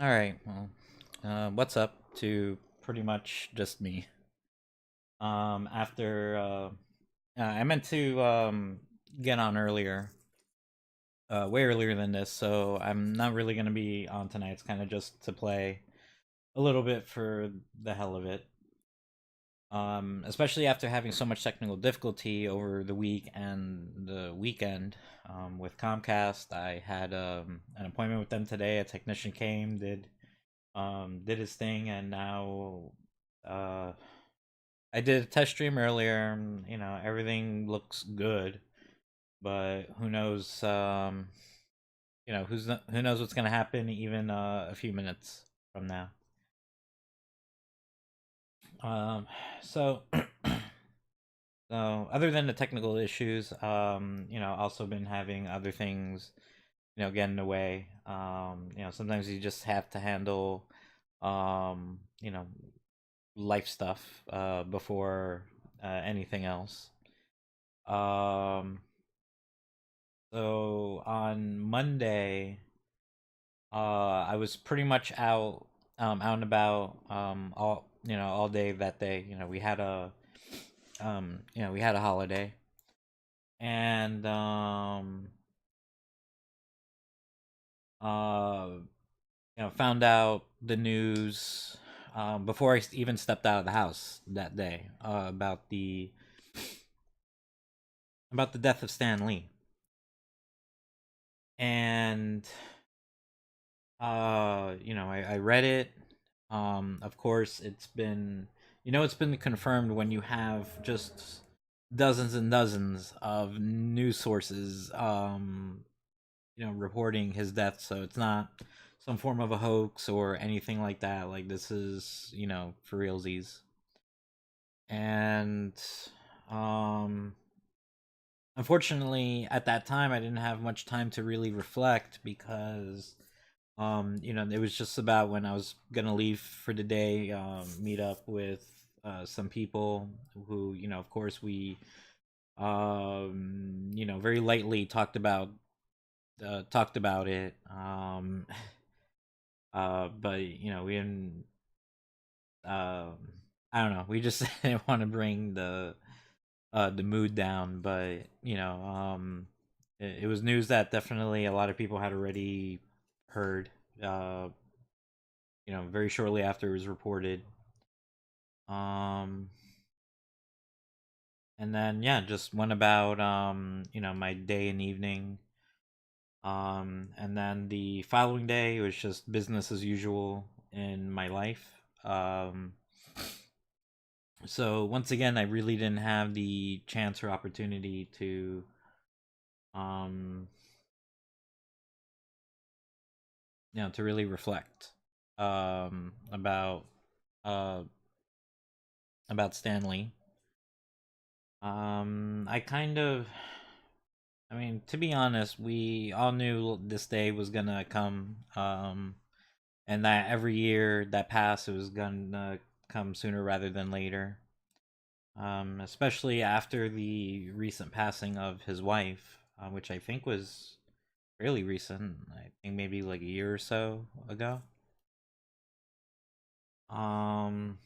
All right. Well, what's up to pretty much just me. After I meant to get on earlier, way earlier than this, so I'm not really gonna be on tonight. It's kind of just to play a little bit for the hell of it. Especially after having so much technical difficulty over the week and the weekend with Comcast. I had an appointment with them today. A technician came, did his thing, and now uh I did a test stream earlier. Everything looks good, but who knows? Who knows what's gonna happen even a few minutes from now. Um, so so other than the technical issues, also been having other things, get in the way. Sometimes you just have to handle, um, you know, life stuff before anything else. Um, so on Monday, I was pretty much out and about, all day that day. We had a holiday, and uh, found out the news before I even stepped out of the house that day about the death of Stan Lee, and I read it. Of course, it's been confirmed when you have just dozens and dozens of news sources, reporting his death. So it's not some form of a hoax or anything like that. Like, this is, for realsies. And, um, unfortunately, at that time, I didn't have much time to really reflect because it was just about when I was gonna leave for the day, meet up with some people who, of course, we very lightly talked about it. But we didn't. Um, I don't know. We just didn't want to bring the mood down, but it was news that definitely a lot of people had already heard. Uh, very shortly after it was reported. Um, and then yeah, just went about my day and evening. And then the following day it was just business as usual in my life. So once again, I really didn't have the chance or opportunity to um to really reflect about uh Stanley. I kind of I mean, to be honest, we all knew this day was gonna come, and that every year that passed, it was gonna come sooner rather than later. Especially after the recent passing of his wife, which I think was fairly recent. I think maybe like a year or so ago. Um,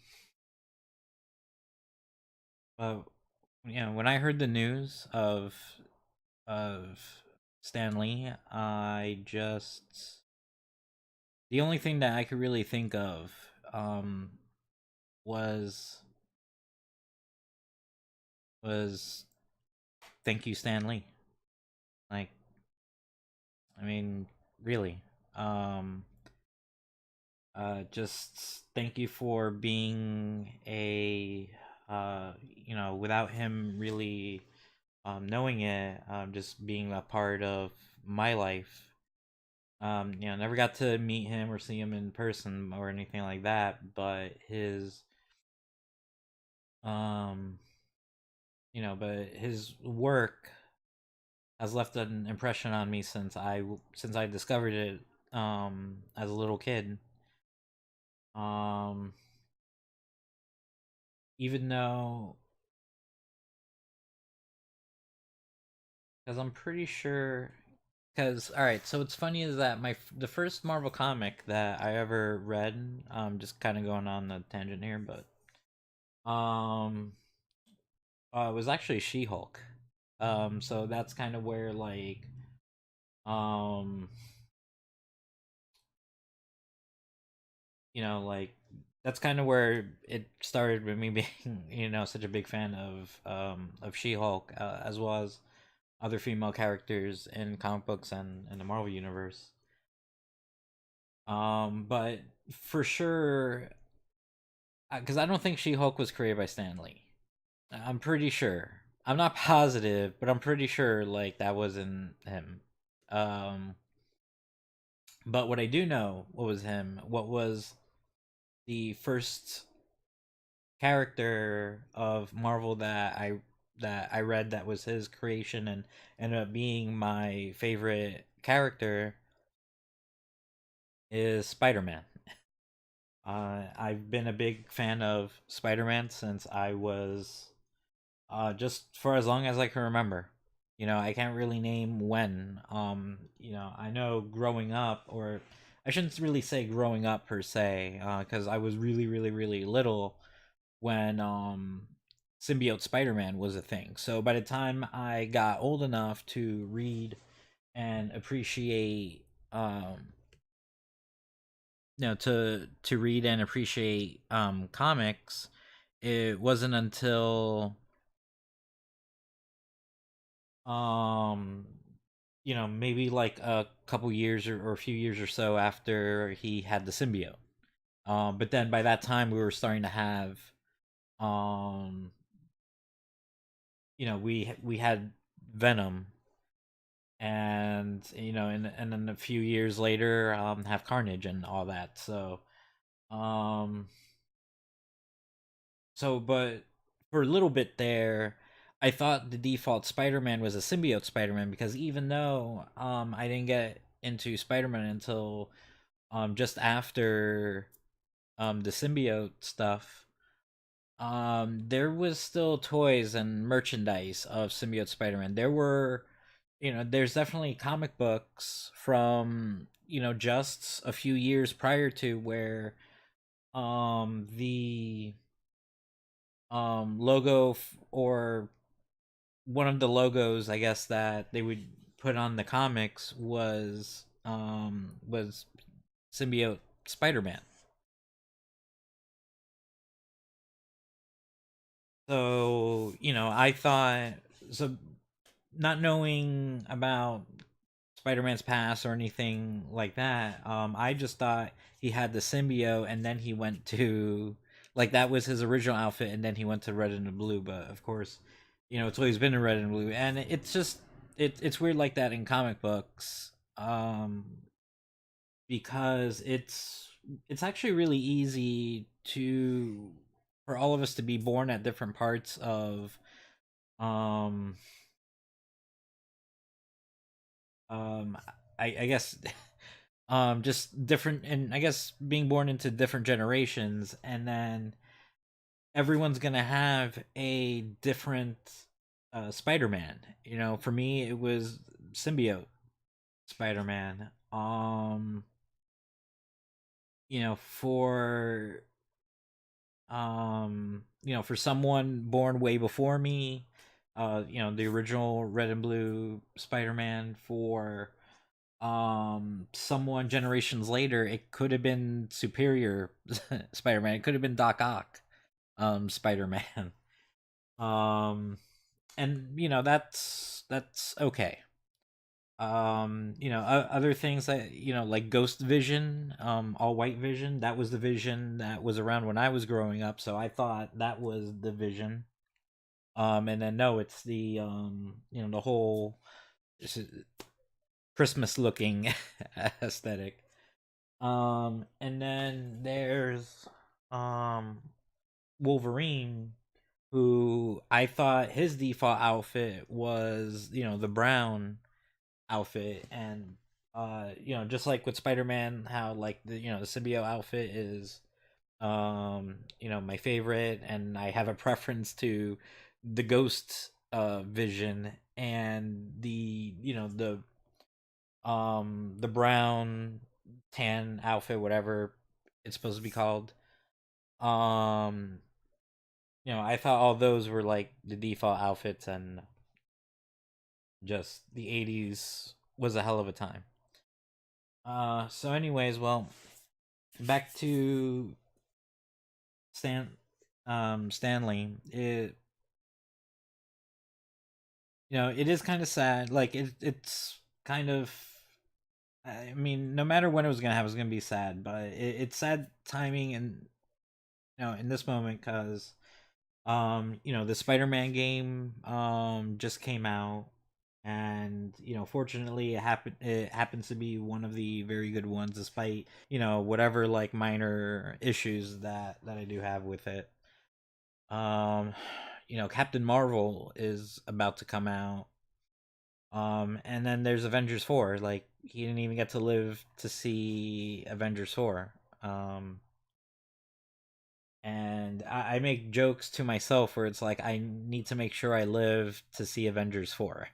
but when I heard the news of Stanley, the only thing that I could really think of um was was thank you, Stanley. Like, I mean, really. Um just thank you for being a without him really knowing it, just being a part of my life. Never got to meet him or see him in person or anything like that, but um his work has left an impression on me since I discovered it as a little kid. Um Even though, because I'm pretty sure Because all right, so what's funny is that the first Marvel comic that I ever read, just kind of going on the tangent here, but um, was actually She Hulk. So that's kind of where um, like that's kind of where it started with me being, such a big fan of She Hulk, as well as other female characters in comic books and in the Marvel universe. But for sure, because I don't think She Hulk was created by Stan Lee. I'm pretty sure. I'm not positive, but I'm pretty sure like that wasn't him. Um, but what I do know, what was him? What was the first character of Marvel that I read that was his creation and ended up being my favorite character is Spider Man. I've been a big fan of Spider Man since I was just for as long as I can remember. I can't really name when. I know growing up, or I shouldn't really say growing up per se, because I was really, really, really little when symbiote Spider-Man was a thing. So by the time I got old enough to read and appreciate to read and appreciate comics, it wasn't until um maybe like a couple years or a few years or so after he had the symbiote. But then by that time we were starting to have um we had Venom, and and then a few years later have Carnage and all that. Um but for a little bit there, I thought the default Spider-Man was a symbiote Spider-Man, because even though I didn't get into Spider-Man until just after the symbiote stuff, there was still toys and merchandise of symbiote Spider-Man. There were, there's definitely comic books from, just a few years prior to where the or one of the logos, I guess, that they would put on the comics was symbiote Spider-Man. So, I thought, so, not knowing about Spider-Man's past or anything like that, I just thought he had the symbiote and then he went to, like, that was his original outfit, and then he went to red and the blue. But of course, it's always been in red and blue, and it's just it's weird like that in comic books, because it's actually really easy to for all of us to be born at different parts of um um I guess just different, and I guess being born into different generations, and then everyone's gonna have a different Spider-Man. For me it was symbiote Spider-Man. For for someone born way before me, the original red and blue Spider-Man. For someone generations later, it could have been Superior Spider-Man. It could have been Doc Ock Spider-Man. um and that's okay. Other things that, like Ghost Vision, All White Vision, that was the Vision that was around when I was growing up, so I thought that was the Vision. And then no, it's the the whole Christmas looking aesthetic. And then there's um Wolverine, who I thought his default outfit was, the brown outfit. And just like with Spider-Man, how like the symbiote outfit is my favorite, and I have a preference to the Ghost Vision, and the the brown tan outfit, whatever it's supposed to be called. Um, I thought all those were like the default outfits, and just the '80s was a hell of a time. So anyways, well, back to Stan, Stanley. It is kind of sad. Like it's kind of. I mean, no matter when it was gonna happen, it was gonna be sad. But it's sad timing, and in this moment, because the Spider-Man game just came out, and fortunately it happens to be one of the very good ones, despite whatever like minor issues that I do have with it. um Captain Marvel is about to come out, and then there's Avengers 4. Like, he didn't even get to live to see Avengers 4. And I make jokes to myself where it's like, I need to make sure I live to see Avengers 4.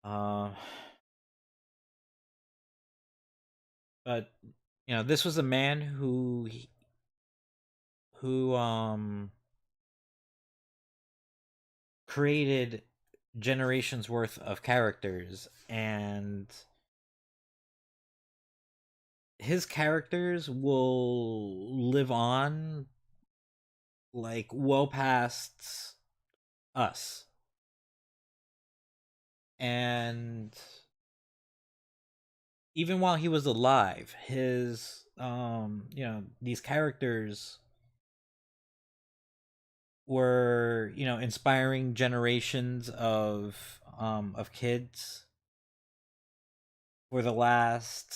Um, but this was a man who created generations worth of characters, and his characters will live on like well past us. And even while he was alive, his these characters were inspiring generations of kids for the last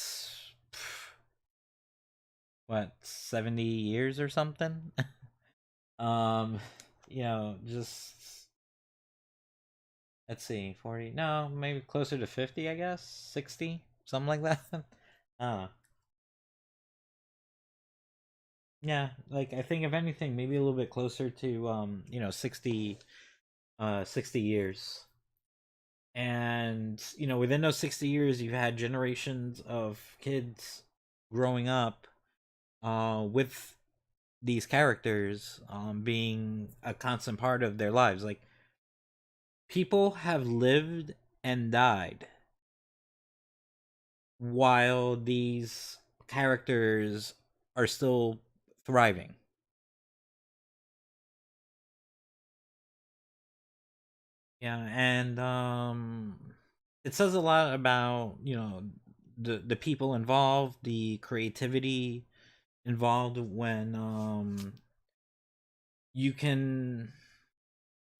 what, 70 years or something. um just, let's see, 40, no, maybe closer to 50, I guess, 60, something like that. uh yeah, like, I think if anything, maybe a little bit closer to 60 years. And within those 60 years, you've had generations of kids growing up with these characters being a constant part of their lives. Like, people have lived and died while these characters are still thriving. Yeah, and it says a lot about the people involved, the creativity involved, when you can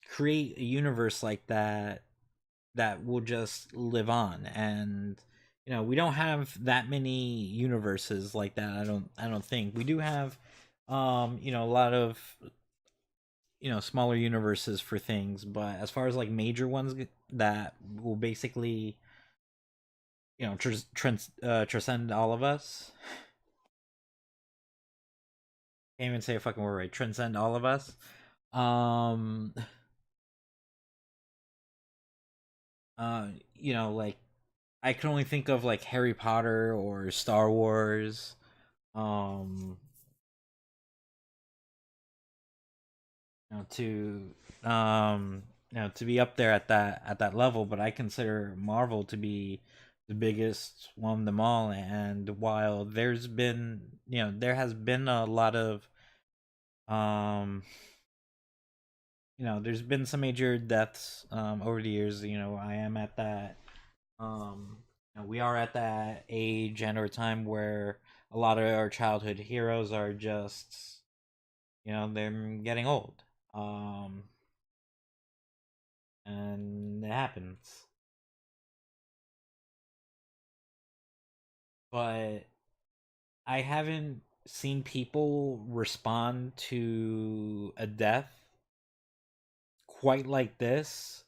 create a universe like that will just live on. And we don't have that many universes like that. I don't think we do have a lot of smaller universes for things, but as far as like major ones that will basically transcend all of us. Can't even say a fucking word right. Transcend all of us. um like, I can only think of like Harry Potter or Star Wars. um to be up there at that level. But I consider Marvel to be the biggest one of them all. And while there has been a lot of um there's been some major deaths over the years. I am at that we are at that age and or time where a lot of our childhood heroes are just they're getting old. And it happens. But I haven't seen people respond to a death quite like this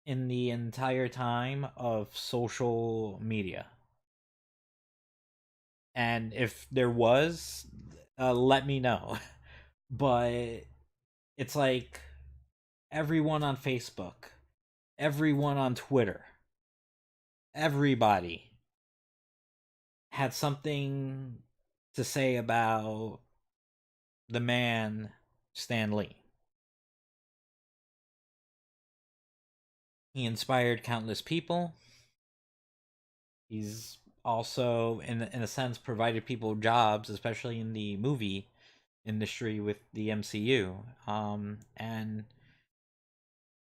in the entire time of social media. And if there was, let me know. But it's like everyone on Facebook, everyone on Twitter, everybody had something to say about the man Stan Lee. He inspired countless people. He's also, in a sense, provided people jobs, especially in the movie industry with the MCU. And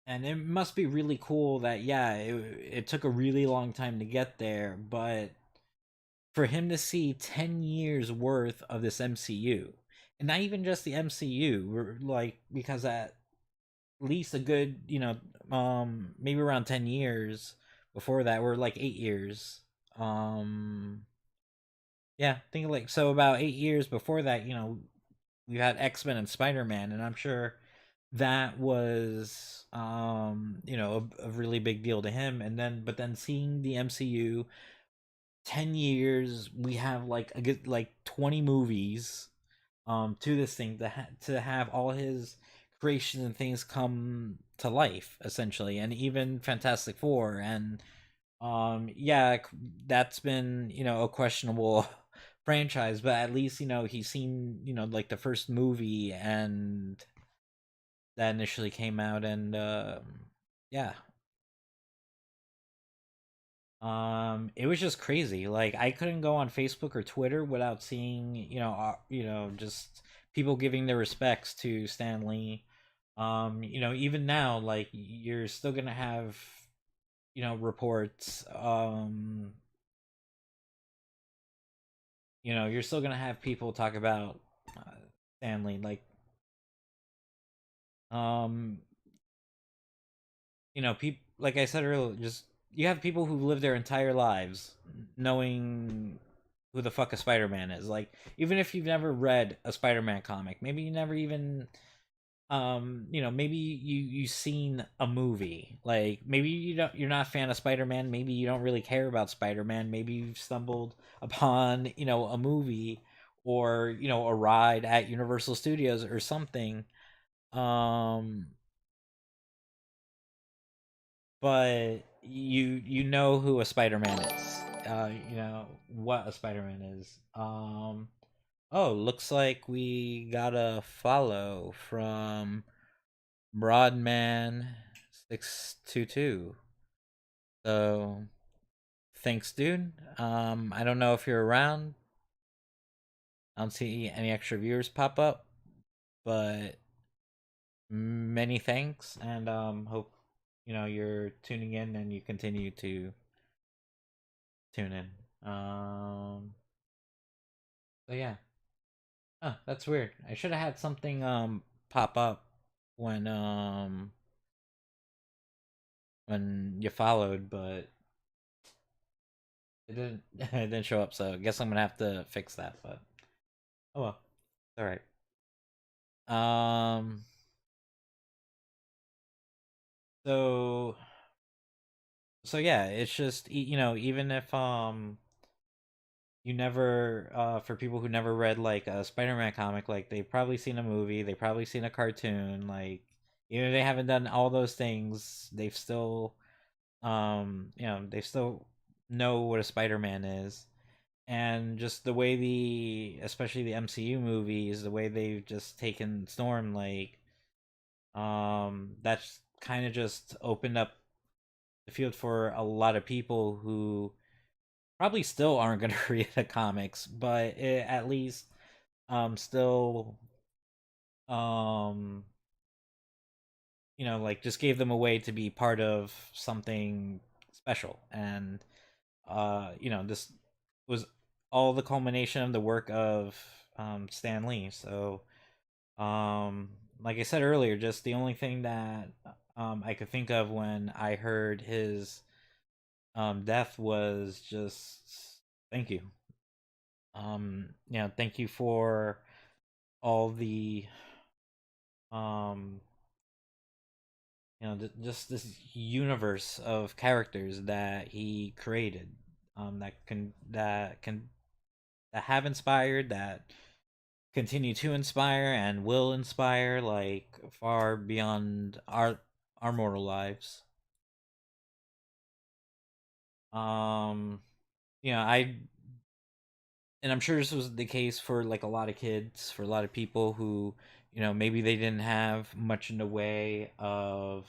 it must be really cool that, yeah, it took a really long time to get there, but for him to see 10 years worth of this MCU, and not even just the MCU, like, because at least a good, maybe around 10 years before that, we're like 8 years. Yeah, think like, so about 8 years before that, we had X-Men and Spider-Man, and I'm sure that was, a really big deal to him. And then, but then seeing the MCU, 10 years, we have like a good like 20 movies to this thing, to have all his creations and things come to life, essentially, and even Fantastic Four. And yeah, that's been, a questionable franchise, but at least, he's seen, like the first movie and that initially came out. And yeah, it was just crazy. Like, I couldn't go on Facebook or Twitter without seeing, just people giving their respects to Stan Lee. Even now, like, you're still gonna have, reports. You're still gonna have people talk about Stan Lee, like, um, people, like I said earlier, just, you have people who live their entire lives knowing who the fuck a Spider-Man is. Like, even if you've never read a Spider-Man comic, maybe you never even, maybe you've seen a movie. Like, maybe you're not a fan of Spider-Man, maybe you don't really care about Spider-Man, maybe you've stumbled upon, a movie, or, a ride at Universal Studios or something. Um but you know who a Spider-Man is. You know what a Spider-Man is. Oh, looks like we got a follow from Broadman622. So thanks, dude. I don't know if you're around. I don't see any extra viewers pop up, but many thanks, and hope, you're tuning in and you continue to tune in. So yeah. Oh, that's weird. I should have had something pop up when when you followed, but it didn't it didn't show up, so I guess I'm gonna have to fix that, but oh well. All right. Um so yeah, it's just, even if you never, for people who never read like a Spider-Man comic, like, they've probably seen a movie, they've probably seen a cartoon, like, even if they haven't done all those things, they've still, they still know what a Spider-Man is. And just the way, especially the MCU movies, the way they've just taken Storm, like, that's kind of just opened up the field for a lot of people who probably still aren't going to read the comics, but it at least still, um like, just gave them a way to be part of something special. And this was all the culmination of the work of Stan Lee. So, like I said earlier, just the only thing that I could think of when I heard his death was just thank you. Thank you for all the, um just this universe of characters that he created, that have inspired, that continue to inspire, and will inspire, like, far beyond our mortal lives. Um, you know, I and I'm sure this was the case for like a lot of kids, for a lot of people who, maybe they didn't have much in the way of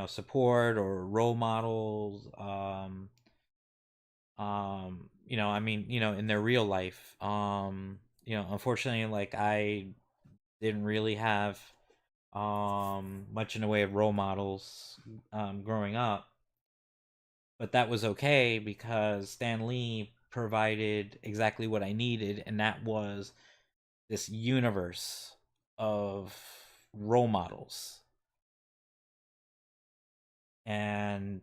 support or role models. I mean, in their real life. Unfortunately, like I didn't really have much in the way of role models growing up, but that was okay because Stan Lee provided exactly what I needed, and that was this universe of role models. And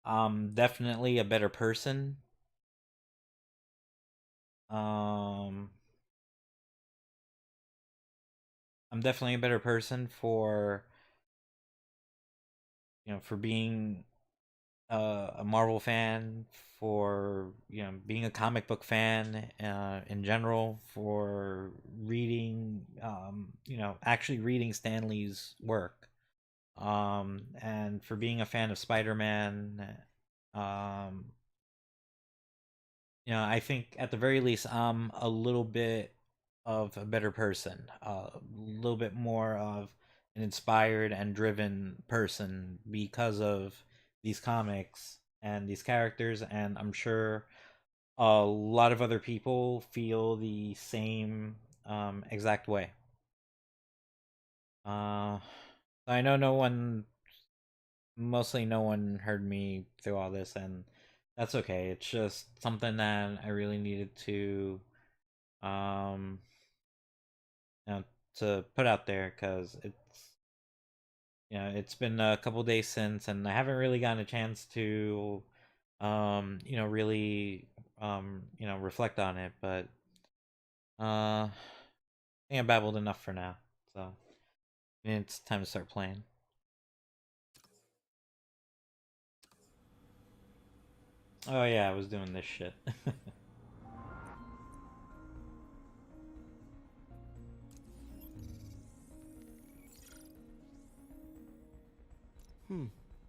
I'm definitely a better person. Um, I'm definitely a better person for being a Marvel fan, for being a comic book fan in general, for reading actually reading Stan Lee's work, and for being a fan of Spider-Man. Um, I think at the very least I'm a little bit of a better person, a little bit more of an inspired and driven person because of these comics and these characters, and I'm sure a lot of other people feel the same exact way. Uh, I know mostly no one heard me through all this, and that's okay. It's just something that I really needed um, you know, to put out there because it's been a couple days since, and I haven't really gotten a chance to really reflect on it, but I think I babbled enough for now, so it's time to start playing. Oh yeah, I was doing this shit.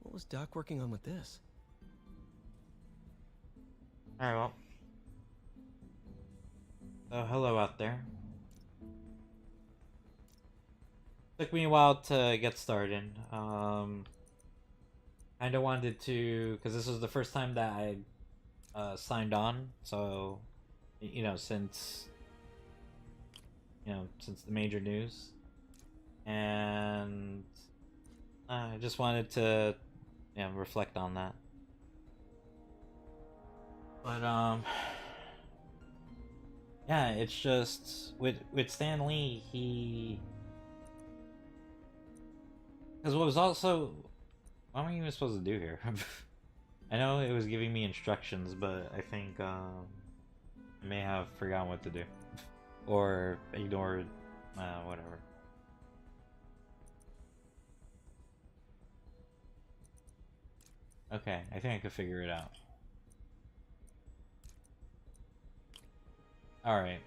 What was Doc working on with this? All right, well, so hello out there. Took me a while to get started. Kind of wanted to, because this was the first time that I signed on. So, since since the major news, and I just wanted to reflect on that. But yeah, it's just with Stan Lee, he because what was also what am I even supposed to do here? I know it was giving me instructions, but I think I may have forgotten what to do or ignored whatever. Okay, I think I could figure it out. All right.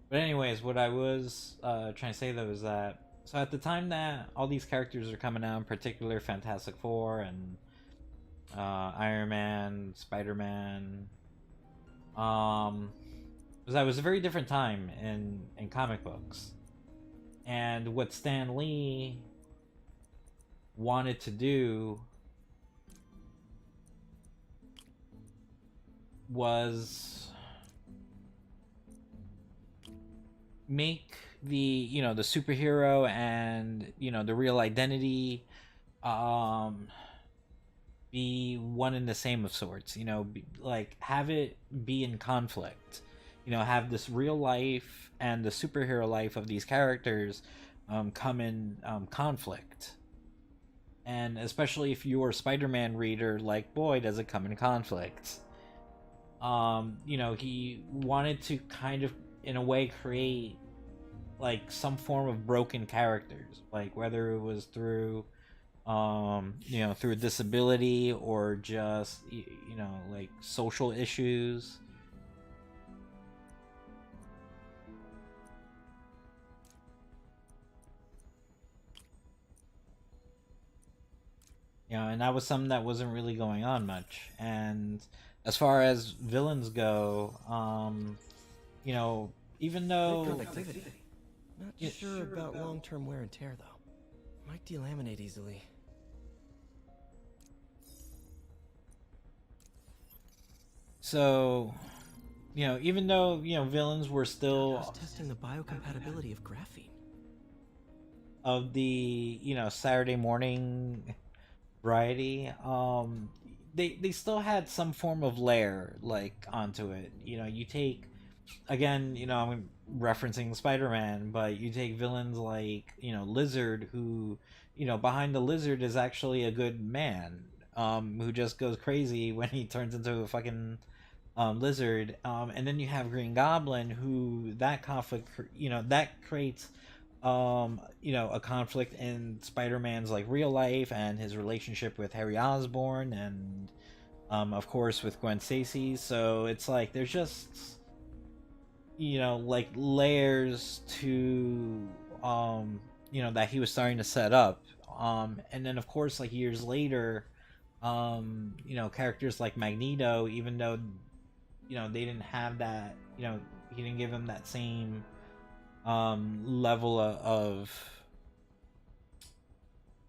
But anyways, what I was trying to say though is that so at the time that all these characters are coming out, in particular Fantastic Four and Iron Man, Spider Man, was that was a very different time in comic books, and what Stan Lee wanted to do was make the superhero and the real identity um be one and the same of sorts, like have it be in conflict, have this real life and the superhero life of these characters come in conflict. And especially if you're a Spider-Man reader, like, boy, does it come in conflict. He wanted to kind of in a way create like some form of broken characters, like whether it was through through disability or just like social issues. and that was something that wasn't really going on much. And as far as villains go, you know, even Great though conductivity. Not Yeah. sure about long-term wear and tear, though. Might delaminate easily. so, even though villains were How's still testing the biocompatibility of graphene? of the Saturday morning variety, they still had some form of layer like onto it. You take, again, I'm referencing Spider-Man, but you take villains like Lizard, who behind the Lizard is actually a good man, who just goes crazy when he turns into a fucking lizard. And then you have Green Goblin, who that conflict, that creates a conflict in Spider-Man's like real life and his relationship with Harry Osborn, and of course with Gwen Stacy. So it's like there's just like layers to that he was starting to set up. And then of course, like years later, characters like Magneto, even though they didn't have that, he didn't give him that same level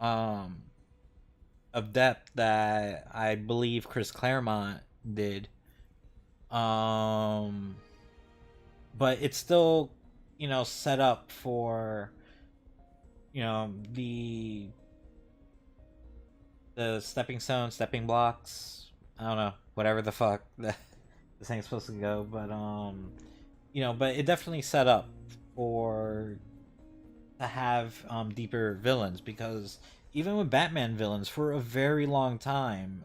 um of depth that I believe Chris Claremont did. Um but it's still set up for the stepping stones, stepping blocks, I don't know, whatever the fuck this thing's supposed to go. But but it definitely set up for to have deeper villains, because even with Batman villains for a very long time,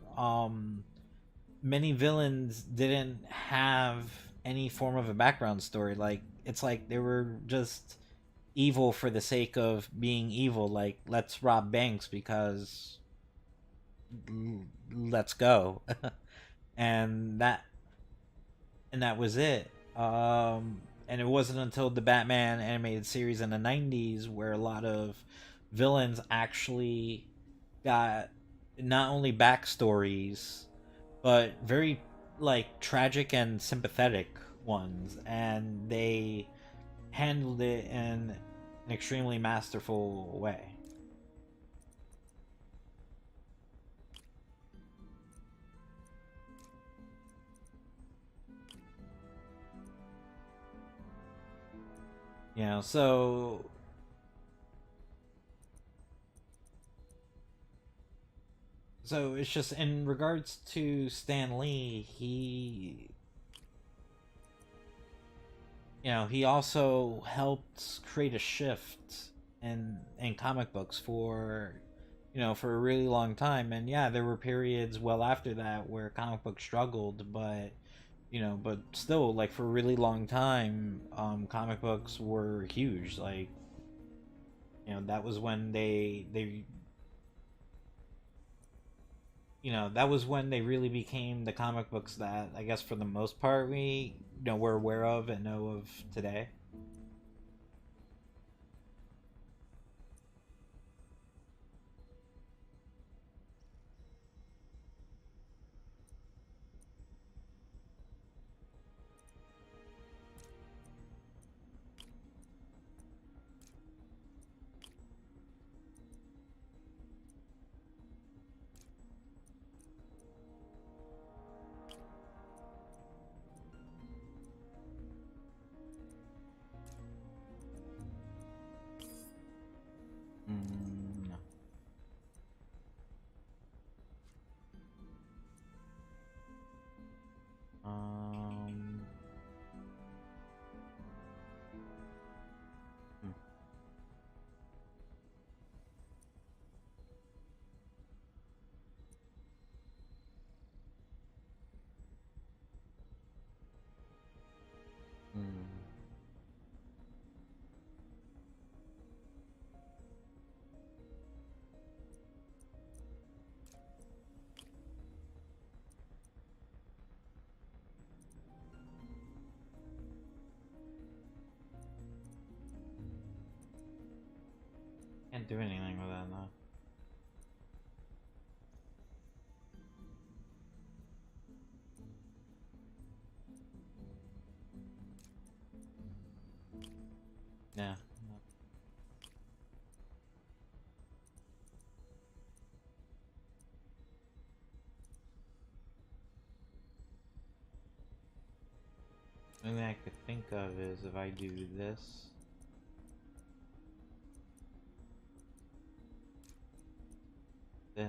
many villains didn't have any form of a background story. Like, it's like they were just evil for the sake of being evil. Like, let's rob banks because let's go. and that and that was it. And it wasn't until the Batman animated series in the 90s where a lot of villains actually got not only backstories, but very like tragic and sympathetic ones, and they handled it in an extremely masterful way. So it's just in regards to Stan Lee, he also helped create a shift in comic books for for a really long time. And yeah, there were periods well after that where comic books struggled, but but still, like, for a really long time, comic books were huge. Like, that was when they that was when they really became the comic books that, I guess, for the most part, we we're aware of and know of today. No. um hmm. Hmm. Can't do anything with that, though. The only thing I could think of is if I do this. This.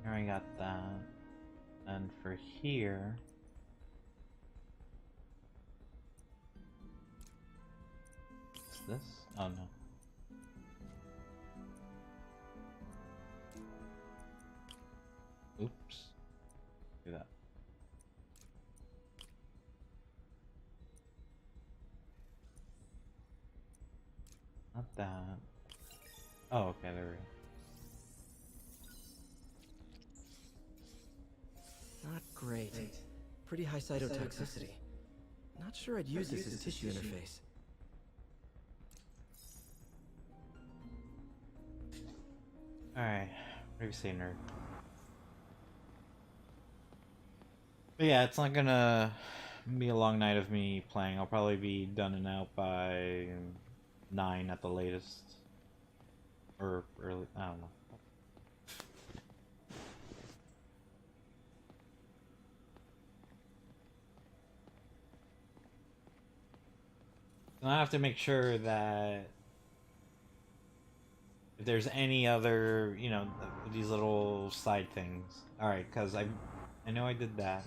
Here I got that. And for here. What's this? Oh no. Oops. Do that. Not that. Oh, okay, there we go. Not great. Pretty high cytotoxicity. Not sure I'd use this as tissue interface. Alright. What do you say, nerd? But yeah, it's not gonna be a long night of me playing. I'll probably be done and out by 9 at the latest. Or early, I don't know. And I have to make sure that if there's any other, you know, these little side things. Alright, because I know I did that.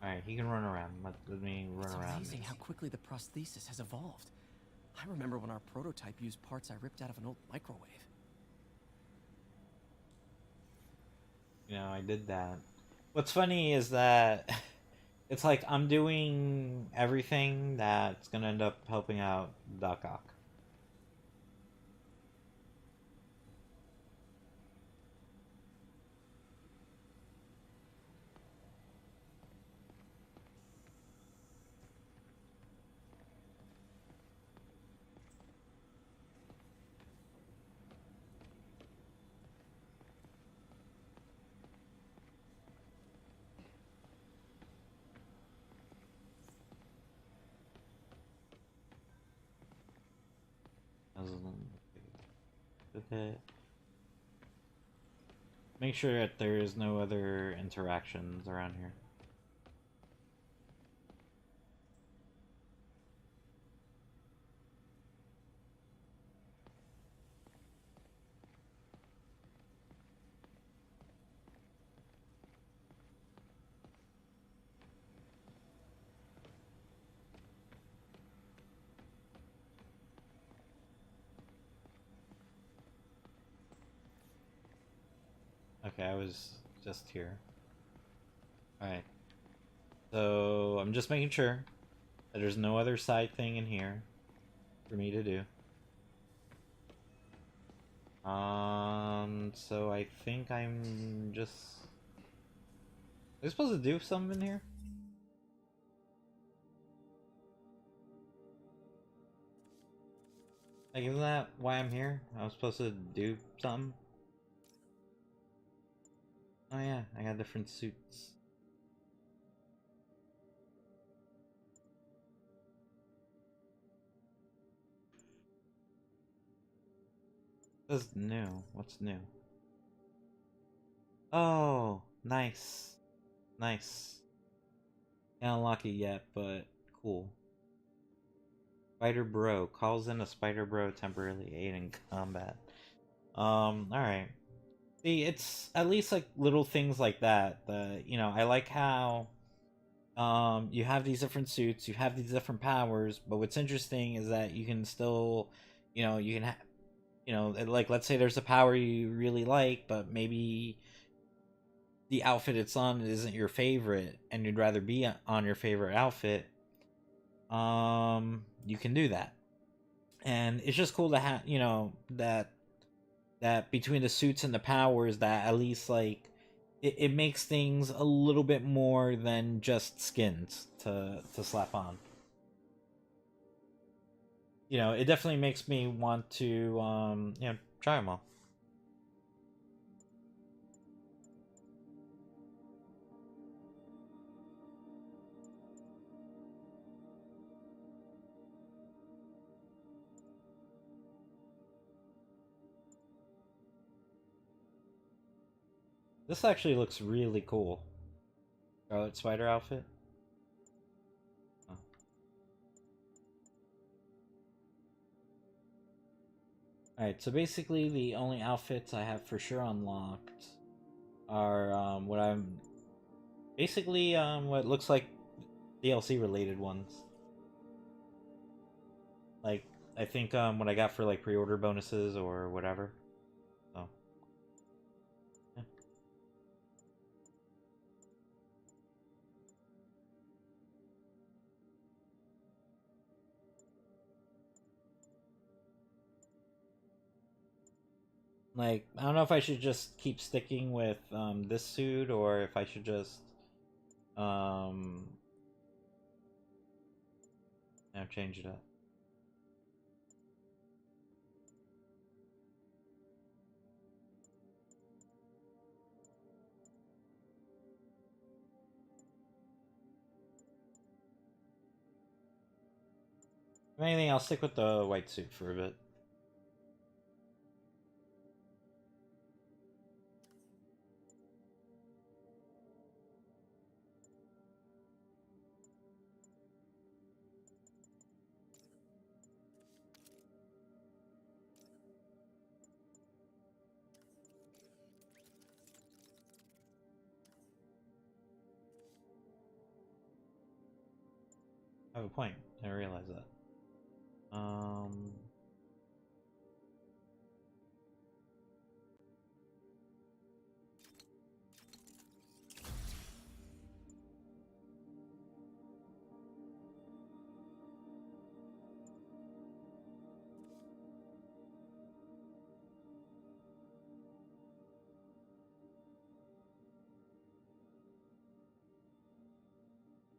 Alright, he can run around. Let me run around. It's amazing how quickly the prosthesis has evolved. I remember when our prototype used parts I ripped out of an old microwave. You know, I did that. What's funny is that it's like I'm doing everything that's gonna end up helping out Doc Ock. Okay. Make sure that there is no other interactions around here. Okay, I was just here. Alright. So, I'm just making sure that there's no other side thing in here for me to do. So I think I'm just... Am I supposed to do something in here? Like, isn't that why I'm here? I was supposed to do something? Oh yeah, I got different suits. This is new. What's new? Oh, nice. Nice. Can't unlock it yet, but cool. Spider Bro calls in a Spider Bro temporarily aid in combat. Alright. See, it's at least like little things like that. You know, I like how you have these different suits, you have these different powers, but what's interesting is that you can still, you know, you can have, you know, like let's say there's a power you really like, but maybe the outfit it's on isn't your favorite and you'd rather be on your favorite outfit. You can do that. And it's just cool to have, you know, that between the suits and the powers, that at least like it makes things a little bit more than just skins to slap on. You know, it definitely makes me want to you know, try them all. This actually looks really cool. Scarlet Spider outfit. Oh. Alright, so basically the only outfits I have for sure unlocked are what I'm basically what looks like DLC related ones. Like I think what I got for like pre-order bonuses or whatever. So yeah. Like I don't know if I should just keep sticking with this suit or if I should just um change it up. If anything, I'll stick with the white suit for a bit. I have a point. I realize that.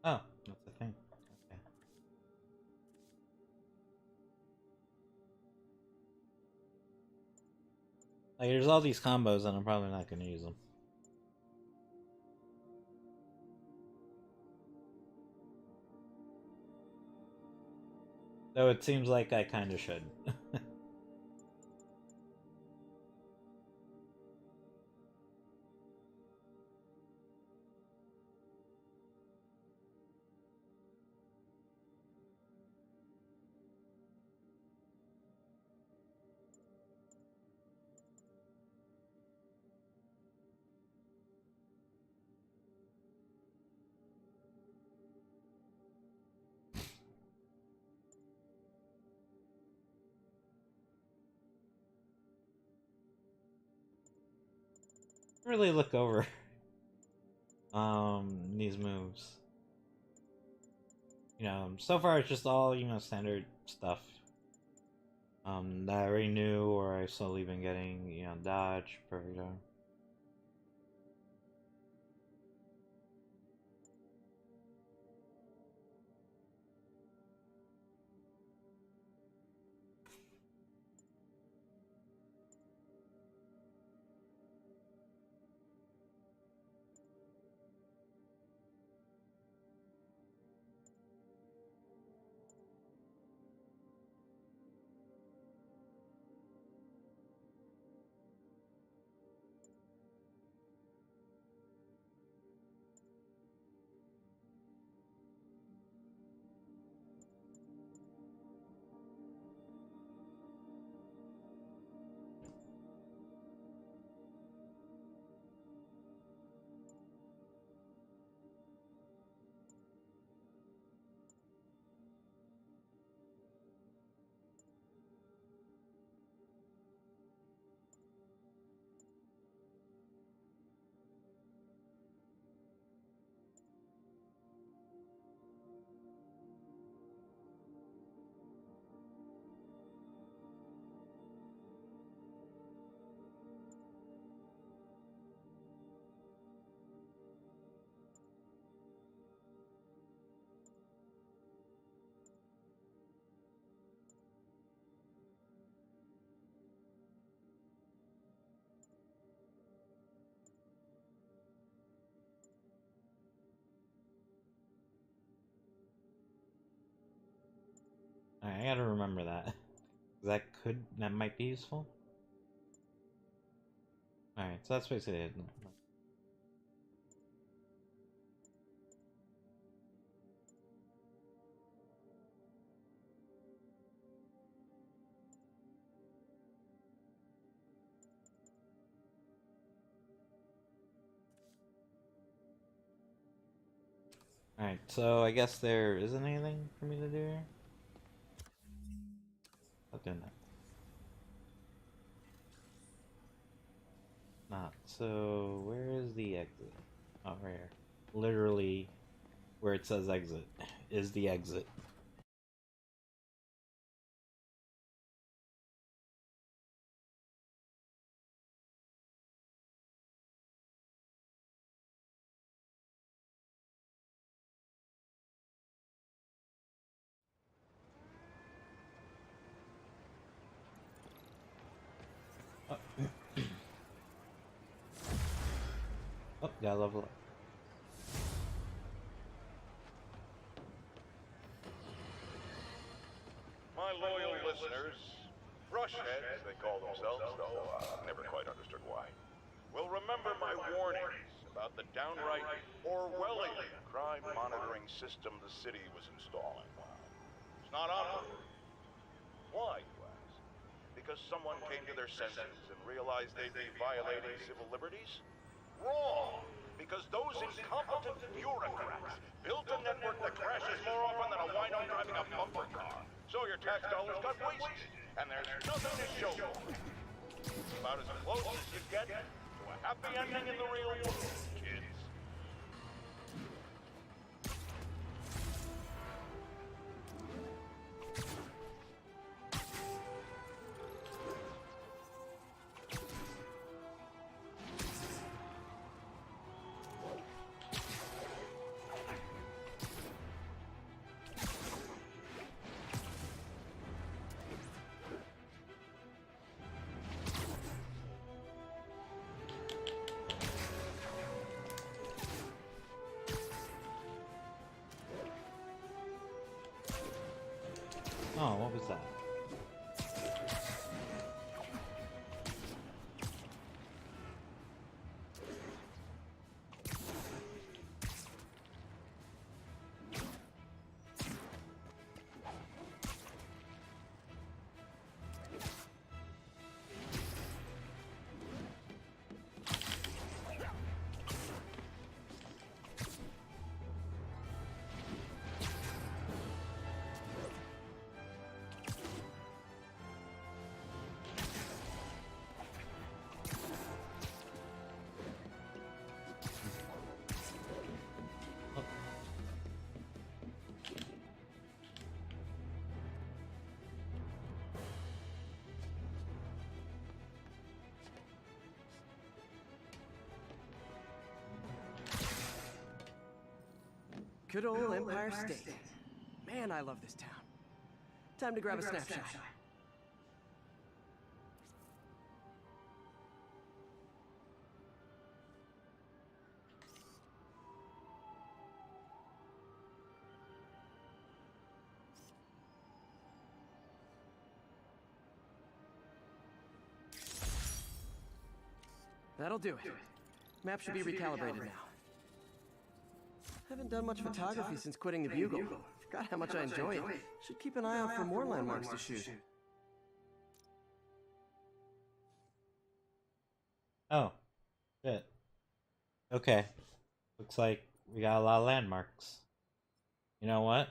Oh, that's the thing. Okay. Like, there's all these combos, and I'm probably not going to use them. Though it seems like I kind of should. Really look over these moves. You know, so far it's just all, you know, standard stuff. That I already knew or I've slowly been getting, you know, dodge, perfect arm. Alright, I gotta remember that. That might be useful. Alright, so that's basically it. Alright, so I guess there isn't anything for me to do here? Not doing that. Not. So, where is the exit? Oh, right here. Literally, where it says exit is the exit. Oh, oh, gotta level up. My loyal listeners, brushheads they call themselves, though never quite understood why, will remember my warnings about the downright Orwellian crime monitoring system the city was installing. It's not operating. Why, you ask? Because someone came to their senses and realized they'd be violating civil liberties? Wrong! Because those incompetent bureaucrats built a network that crashes more often than a wino driving a bumper car. So your tax dollars got wasted, and there's nothing to show for it. It's about as close as you get to a happy ending in the real world, kids. Oh, what was that? Good old Empire State. Man, I love this town. Time to grab a snapshot. That'll do it. Map should be recalibrated now. Haven't done much photography since quitting the Bugle. Forgot how much I enjoy it. Should keep an eye out for more landmarks to shoot. Oh, shit. Okay. Looks like we got a lot of landmarks. You know what?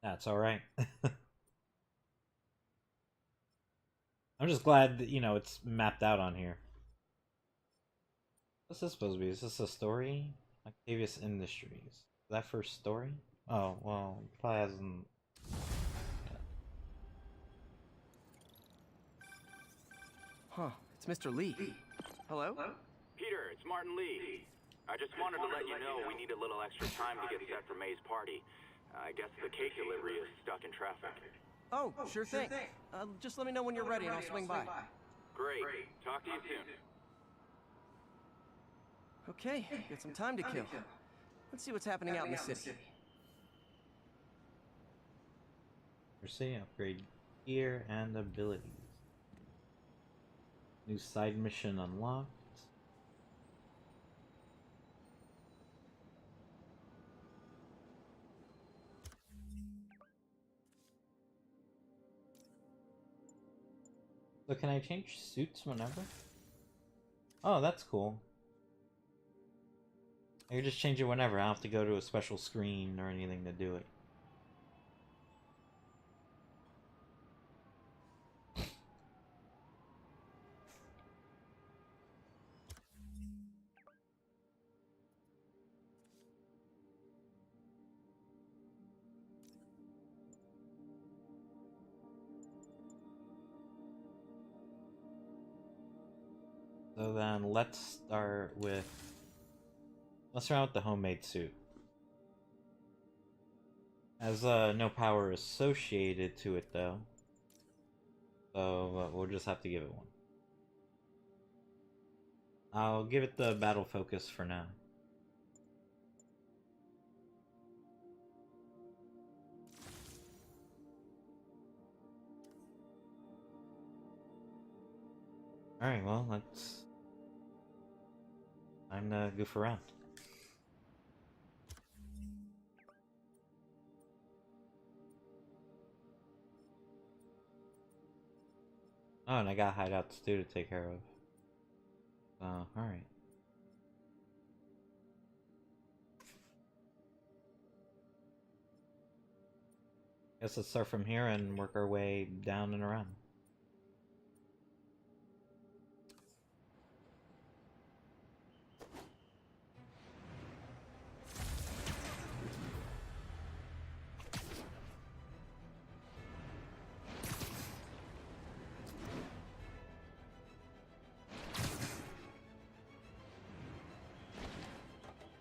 That's alright. I'm just glad that, you know, it's mapped out on here. What's this supposed to be? Is this a story? Octavius Industries. Is that first story? Oh, well, probably hasn't... Huh, it's Mr. Lee. Hello? Peter, it's Martin Lee. I just wanted to let you know we need a little extra time to get set for May's party. I guess the cake delivery is stuck in traffic. Oh, sure thing. Just let me know when you're ready and I'll swing by. Great. Talk to you soon. Okay, got some time to kill. Let's see what's happening out in the city. Mercy, upgrade gear and abilities. New side mission unlocked. So can I change suits whenever? Oh, that's cool. I can just change it whenever. I don't have to go to a special screen or anything to do it. So then let's start with... Let's start with the homemade suit. Has no power associated to it though. So we'll just have to give it one. I'll give it the battle focus for now. Alright, well, let's... Time to goof around. Oh, and I got hideouts too to take care of. So, alright. Guess let's start from here and work our way down and around.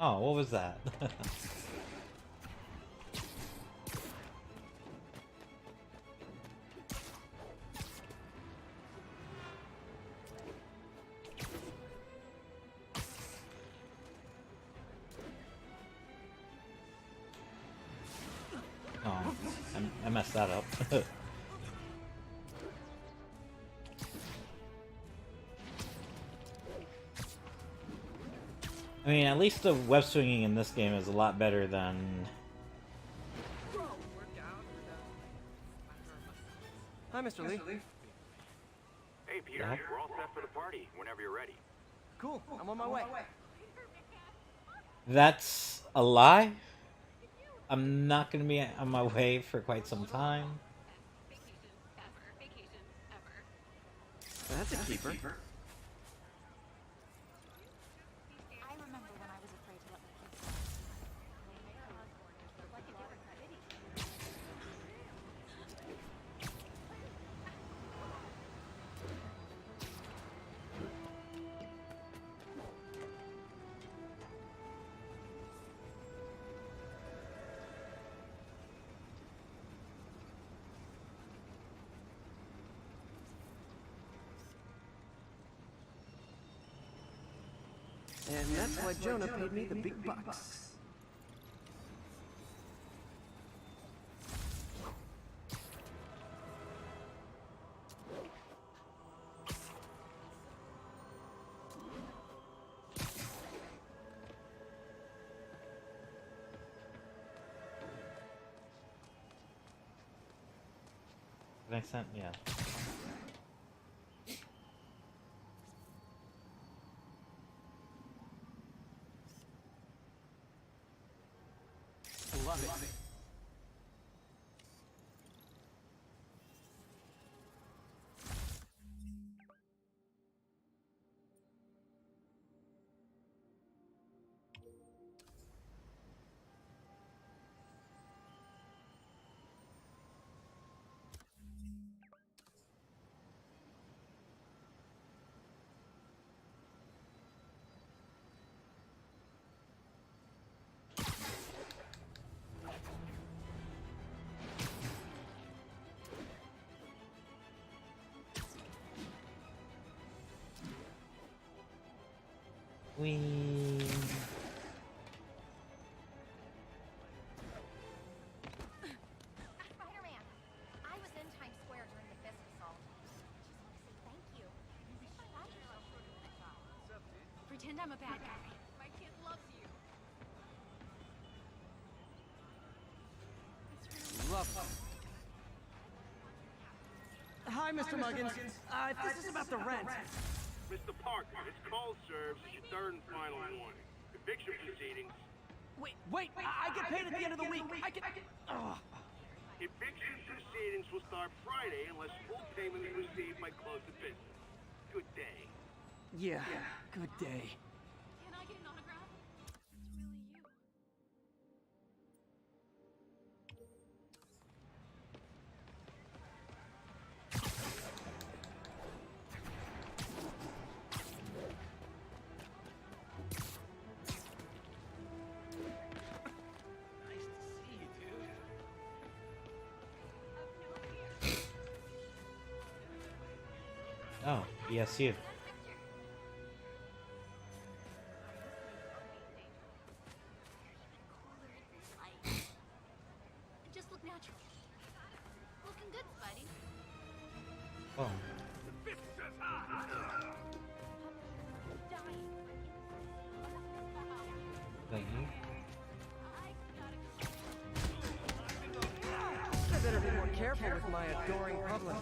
Oh, what was that? Oh, I messed that up. I mean, at least the web swinging in this game is a lot better than... Hi, Mr. Lee. Hey, Peter, Yeah? we're all set for the party whenever you're ready. Cool, I'm on my way. That's a lie. I'm not gonna be on my way for quite some time. That's a keeper. I remember when I was afraid to let my kids go. Like a different city. And that's why Jonah paid me the big bucks. Did I send? Yeah. Love it. We... Spider-Man! I was in Times Square during the Fisk assault. Just want to say thank you. Pretend I'm a bad guy. My kid loves you. Love it. Hi, Mr. Muggins. This is about the rent. Mr. Parker, this call serves as your third and final warning. If eviction proceedings. Wait! I get paid at the end of the week! Ugh. Eviction proceedings will start Friday unless full payment is received by close of business. Good day. Yeah, good day. Can I get an autograph? It's really you. Nice to see you, dude. Oh, ESU. Just look natural. Looking good, Spidey. Oh, Dying. thank you. I better be more careful with my adoring public.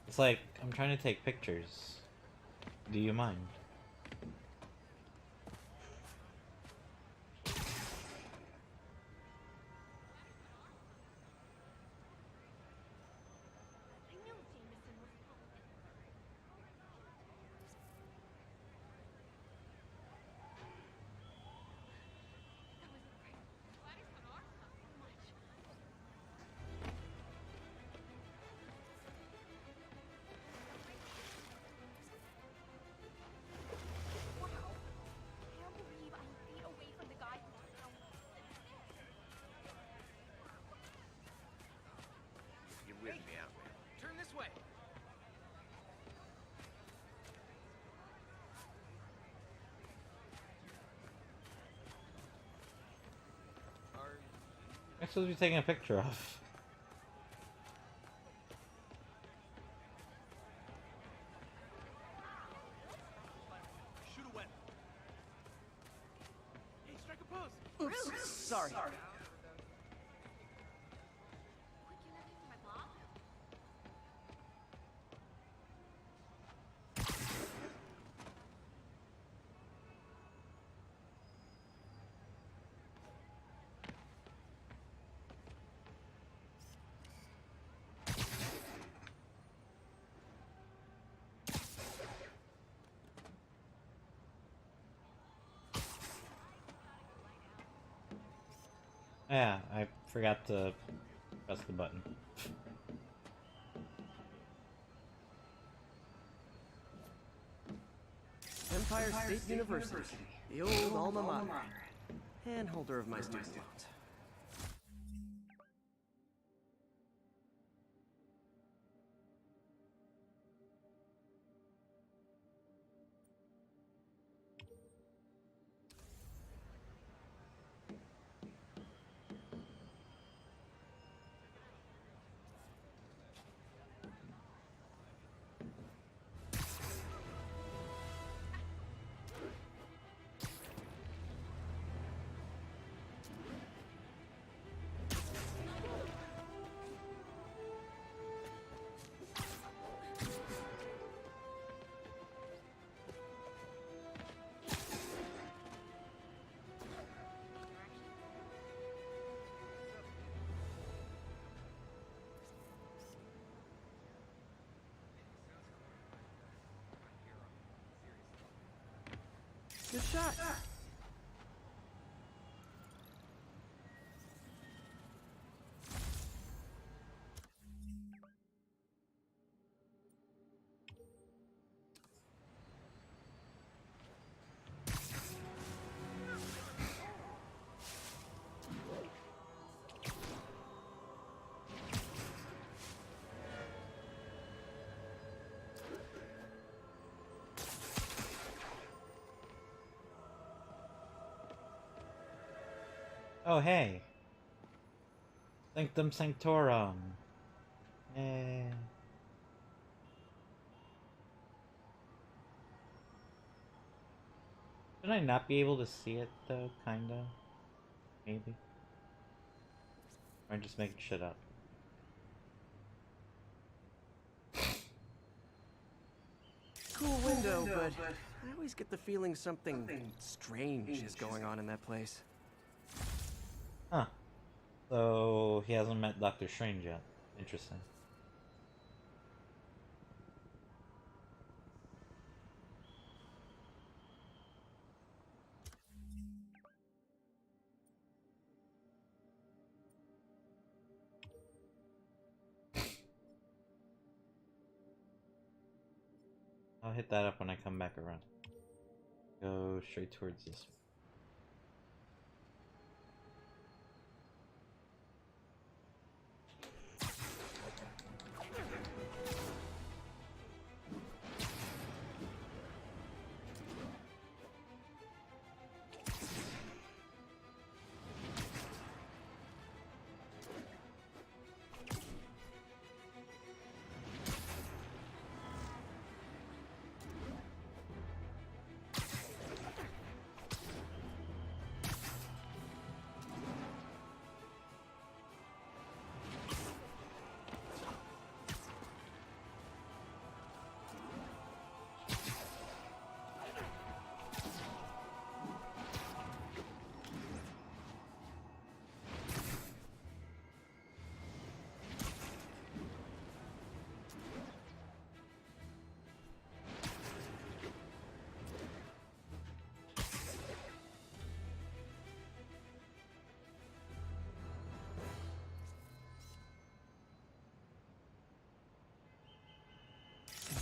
It's like I'm trying to take pictures. Do you mind? I knew Jameson was full of it. That was great. Spidey's on our side. Much. Wow. I can't believe I'm feet away from the guy who found me. You're with me out, man. Turn this way. I'm supposed to be taking a picture of. Shoot a weapon. Hey, strike a pose. Oops, sorry. Quick, can I do my blog? Yeah, I forgot to press the button. Empire State University, the old alma mater, and holder of my student loans. Good shot. Oh, hey. Sanctum Sanctorum. Eh. Should I not be able to see it, though? Kinda. Maybe. Or I'm just making shit up. Cool window, but I always get the feeling something strange is going on in that place. Huh. So he hasn't met Doctor Strange yet. Interesting. I'll hit that up when I come back around. Go straight towards this.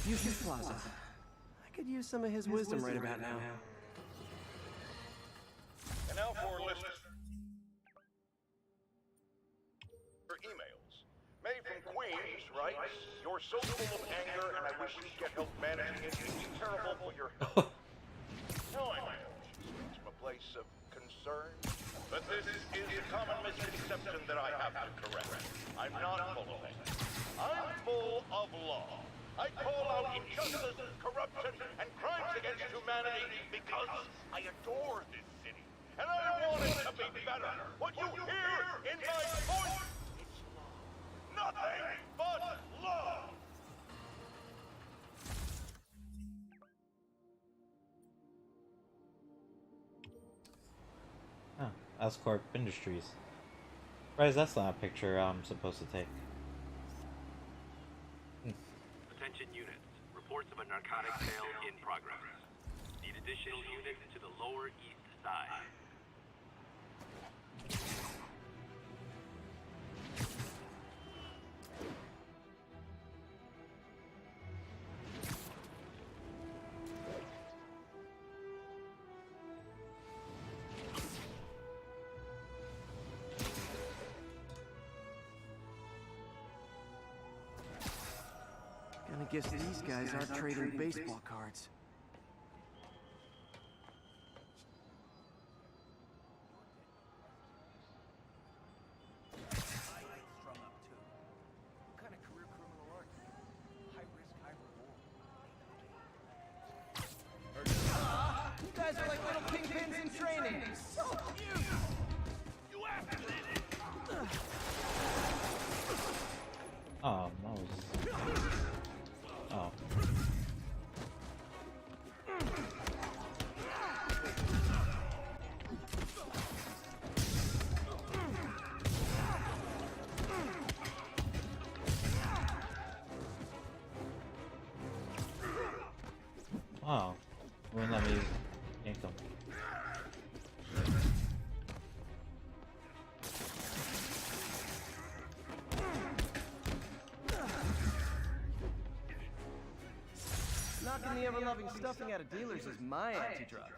Confucius Plaza. I could use some of his wisdom right about now. And now for listeners. For emails. May from Queens writes, "You're so full of anger, and I wish you'd get help managing it. It's terrible for your health." No, I know she speaks from a place of concern, but this is a common misconception that I have to correct. I'm not full of anger. I'm full of law. I call out injustice, corruption, and crimes against humanity because I adore this city. And I want it to be better. What you hear in my voice is love. Nothing but love. Oh, Oscorp Industries. Surprised that's not a picture I'm supposed to take. Attention units. Reports of a narcotic sale in progress. Need additional units to the lower east side. Gonna guess these guys aren't trading baseball cards. You guys are like little kingpins in training. So cute. Oh, that was... Oh. Oh. Wouldn't let me yank them. Knocking the ever-loving stuffing out of dealers is my anti-drug.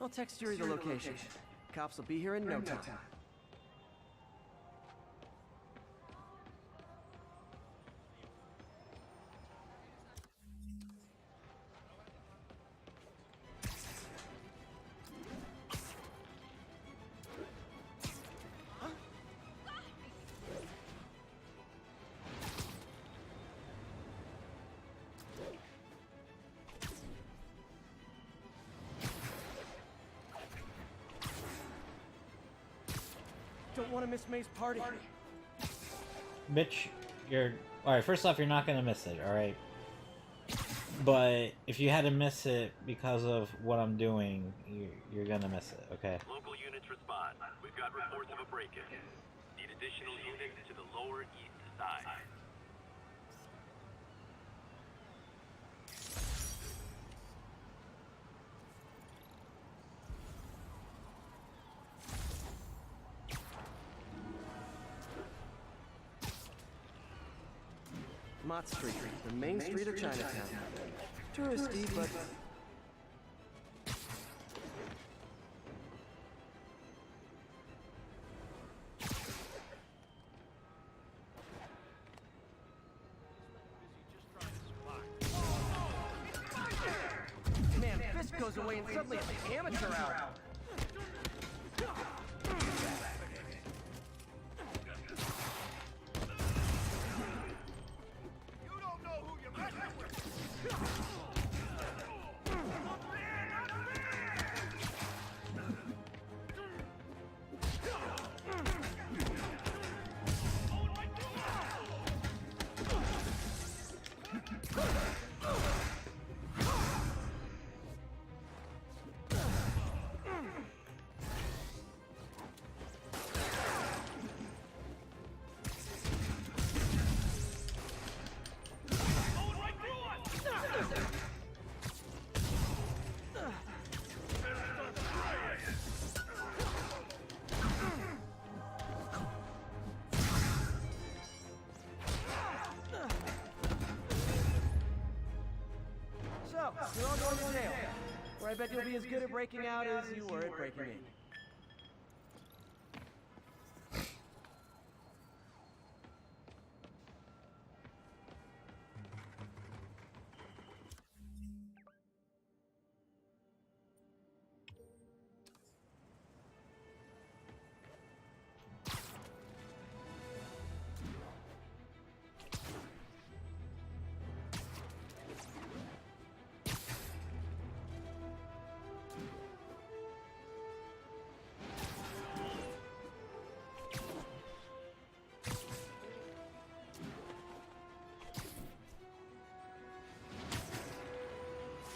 I'll text Yuri the location. Cops will be here in no time. Don't want to miss May's party. Mitch, you're all right. First off, you're not gonna miss it. All right. But if you had to miss it because of what I'm doing, you're gonna miss it. Okay. Local units respond. We've got reports of a break-in. Need additional units to the lower east side. Mott Street, the main street of Chinatown. Touristy, but man, Fisk goes away and suddenly it's an amateur hour. You don't know who you're messing with. So, you're all going to jail, where I bet you'll be as good at breaking out as you were at breaking in.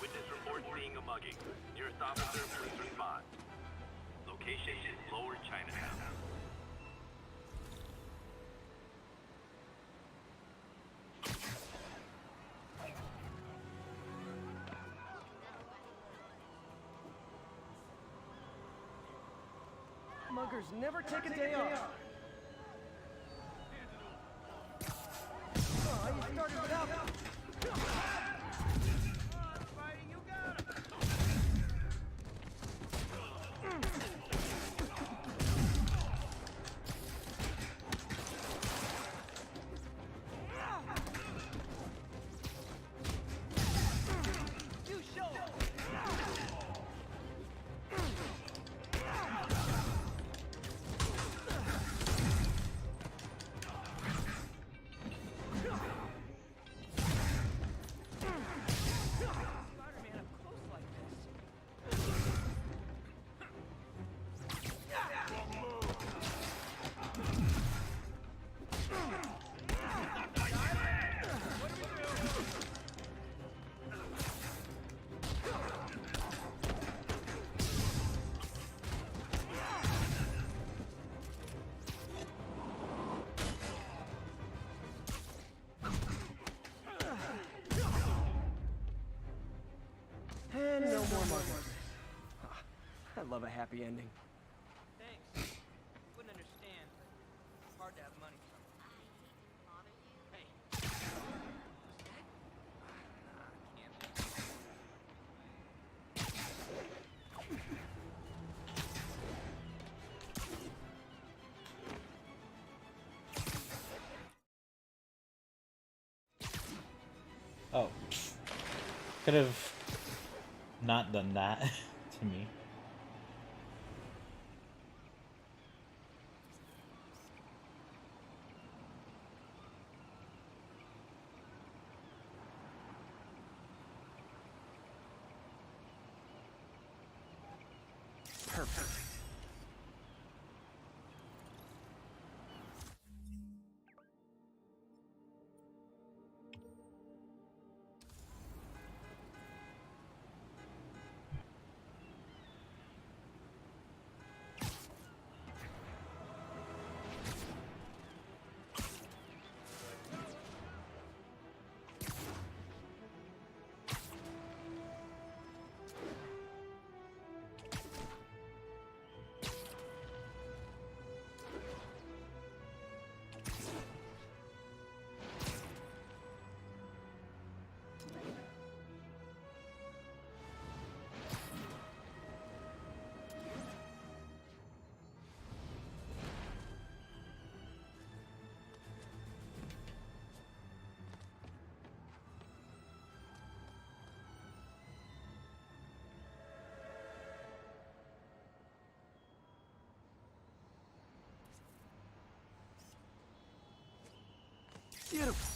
Witness report seeing a mugging. Nearest officer, please respond. Location is Lower Chinatown. Muggers never take a day off. Oh, you started without me. Spidey, you got him. You show 'em. Spider-Man up close like this. And no more muggers. Ah, I love a happy ending. Thanks. Wouldn't understand, but it's hard to have money from. Hey. Can't. Oh, could have not done that to me. Perfect. Beautiful.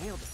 Nailed it.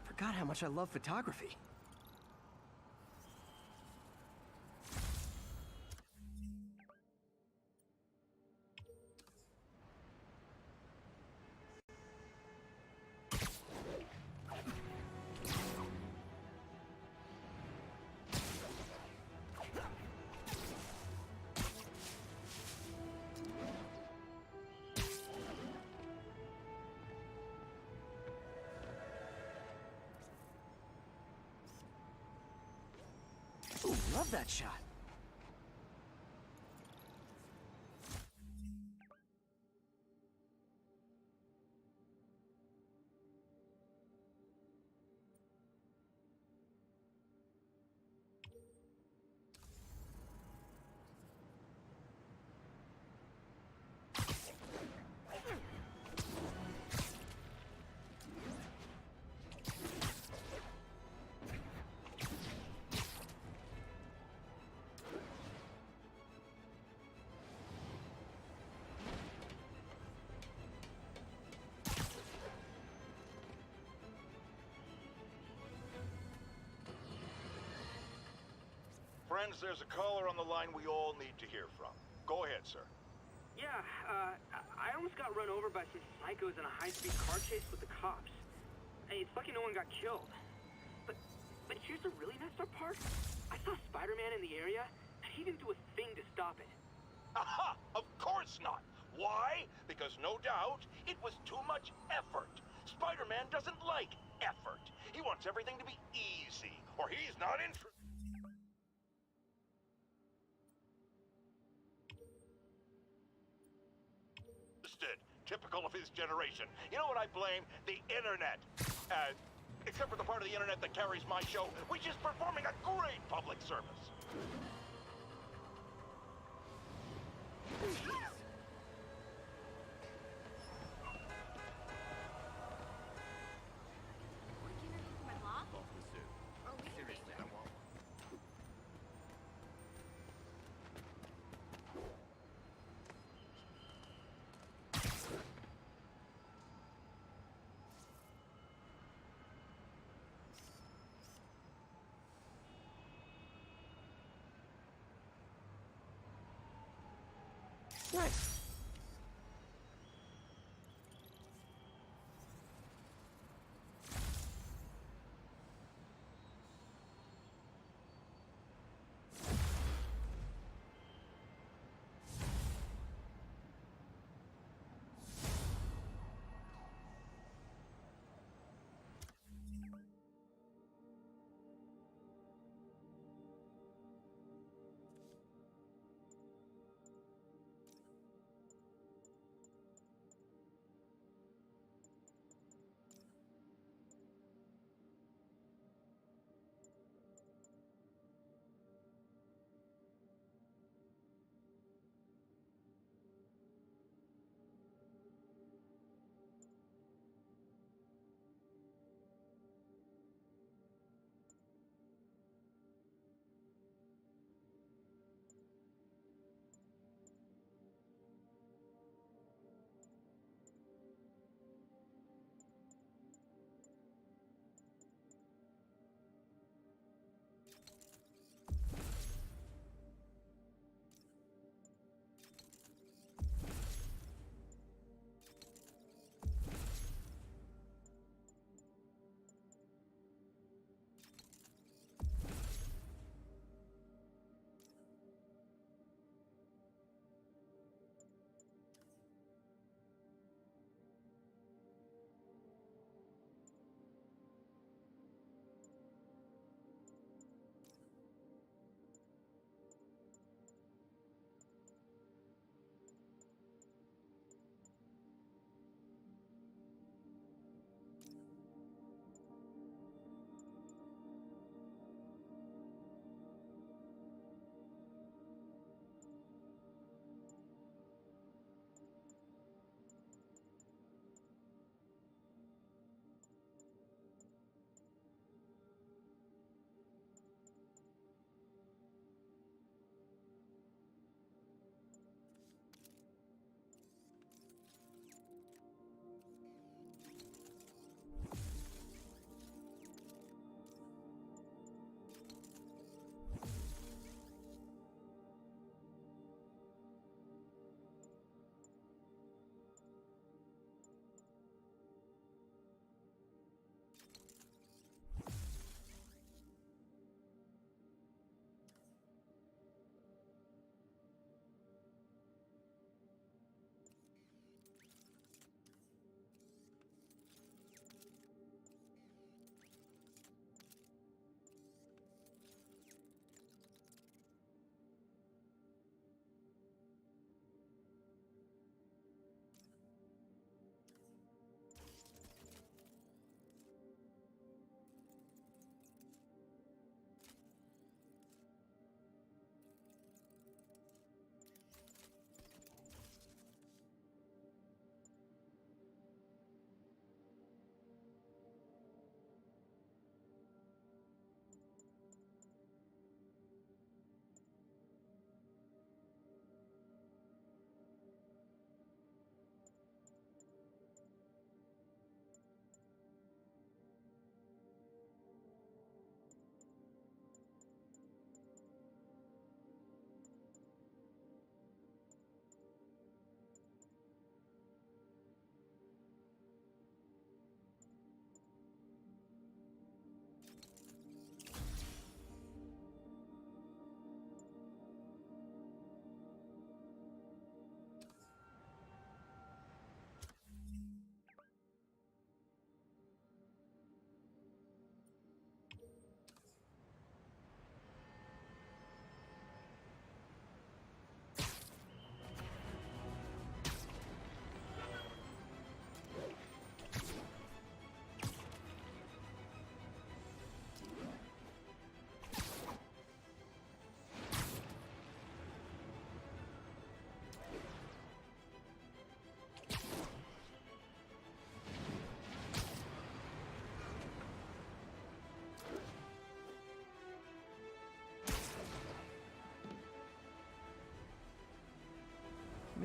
Forgot how much I love photography. Ooh, love that shot. Friends, there's a caller on the line we all need to hear from. Go ahead, sir. Yeah, I almost got run over by some psychos in a high-speed car chase with the cops. Hey, it's lucky no one got killed. But here's the really messed up part. I saw Spider-Man in the area, and he didn't do a thing to stop it. Aha! Of course not! Why? Because no doubt, it was too much effort. Spider-Man doesn't like effort. He wants everything to be easy, or he's not interested. Typical of his generation. You know what I blame? The internet. Except for the part of the internet that carries my show, which is performing a great public service. Nice.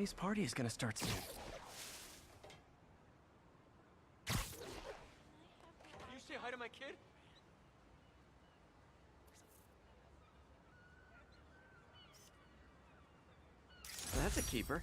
May's party is gonna start soon. Can you say hi to my kid? That's a keeper.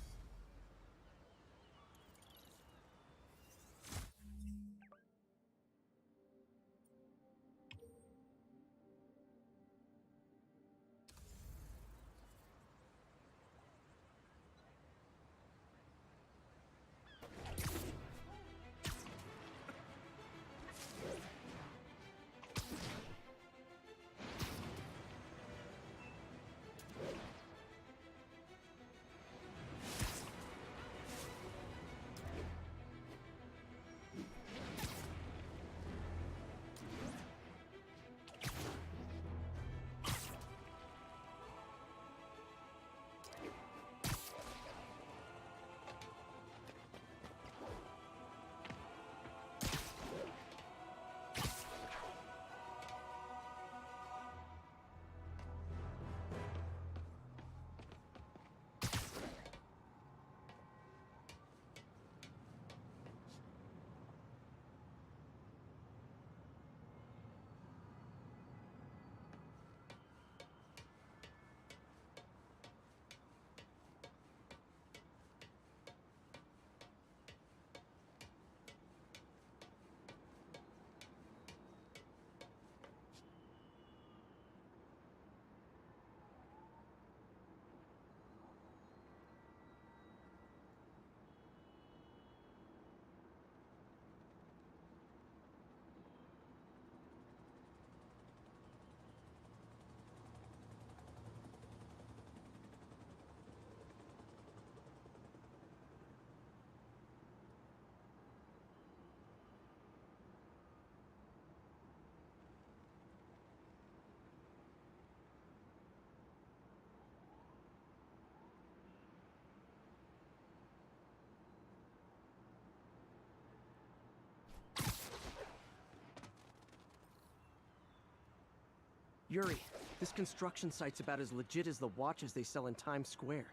Yuri, this construction site's about as legit as the watches they sell in Times Square.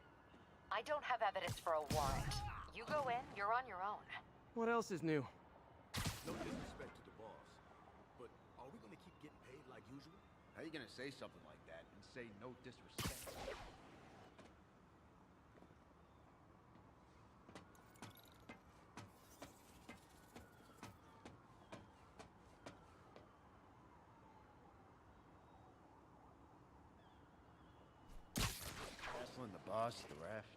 I don't have evidence for a warrant. You go in, you're on your own. What else is new? No disrespect to the boss, but are we gonna keep getting paid like usual? How you gonna say something like that and say no disrespect? Wrestling the boss at the raft.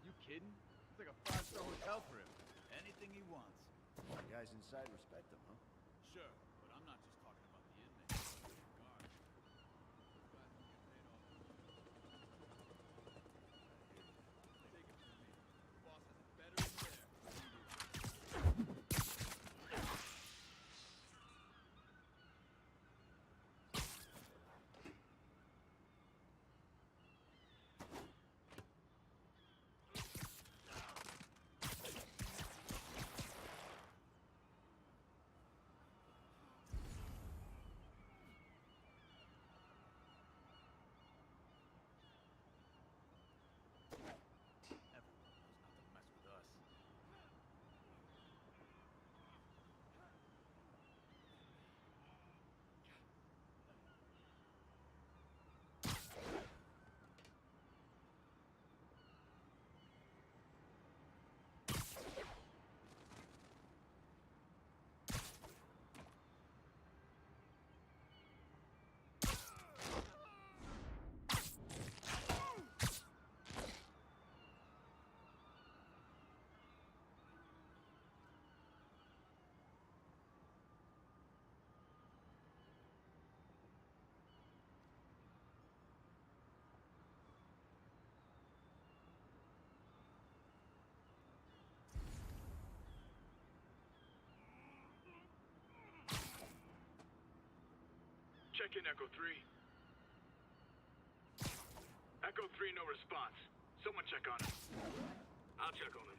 You kidding? It's like a 5-star hotel for him. Anything he wants. The guys inside respect him, huh? Sure, but I'm not just talking about the inmates. The guards. Those guys don't get paid off. Take it from me. The boss has it better in there than you do. Check in, Echo 3. Echo 3, no response. Someone check on him. I'll check on him.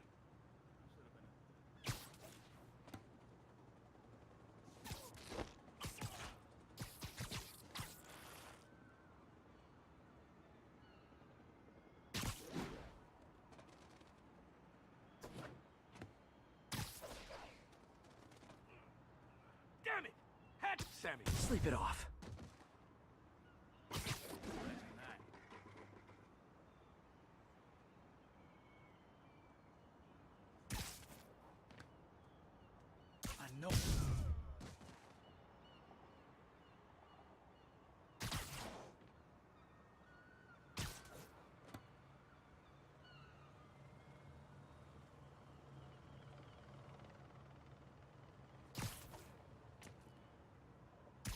Damn it! Hatch, Sammy! Sleep it off. I know.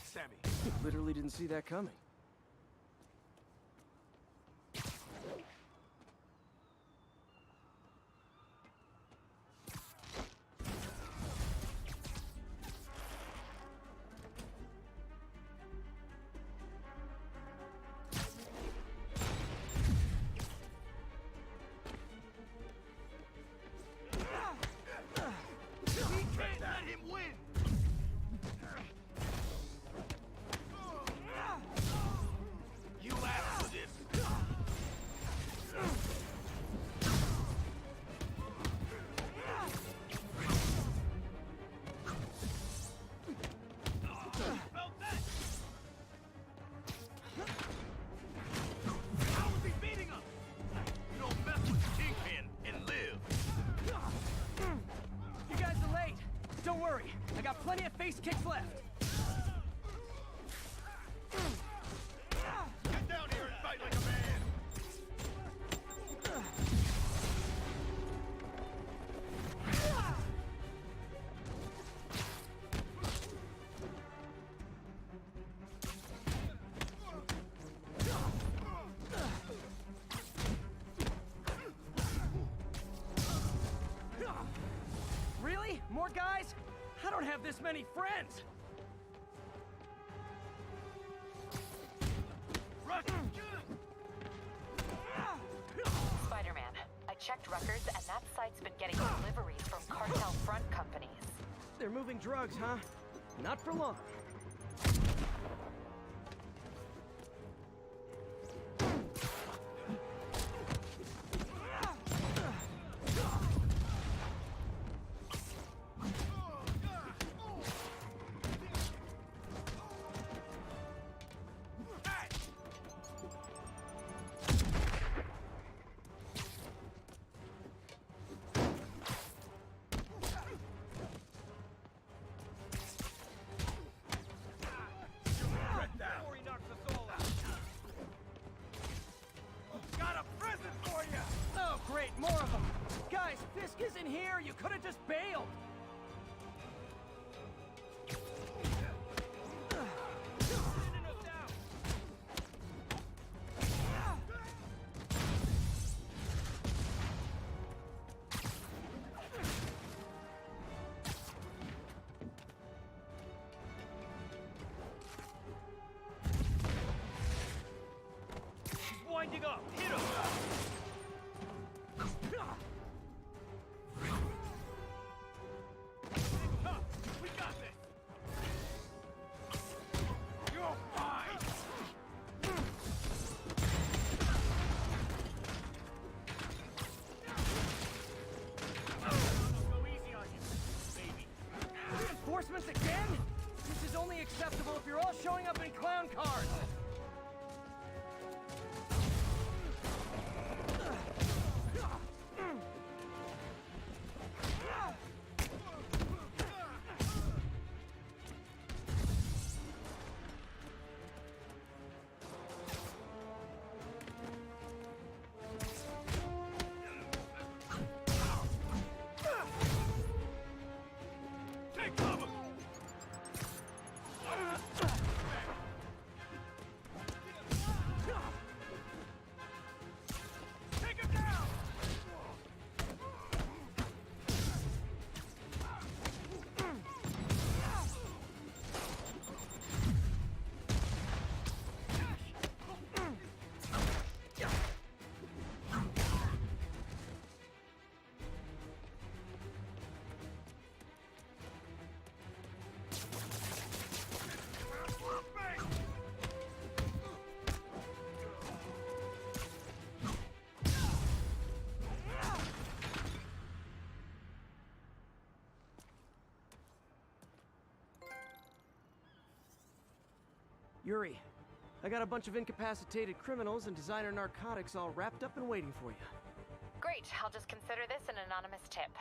Sammy. Literally didn't see that coming. We can't let him win! You asked for this! Felt that? How is he beating us? You don't mess with the Kingpin and live. You guys are late. Don't worry. I got plenty of face kicks left. Get down here and fight like a man! Really? More guys? I don't have this many friends. Rush! Spider-Man, I checked records and that site's been getting deliveries from cartel front companies. They're moving drugs, huh? Not for long. You could have just bailed! Winding up! Hit him! We got this! You're fine! Go easy on you, baby. Reinforcements again? This is only acceptable if you're all showing up in clown cars! Take cover! Take him down! Yuri, I got a bunch of incapacitated criminals and designer narcotics all wrapped up and waiting for you. Great, I'll just consider this an anonymous tip.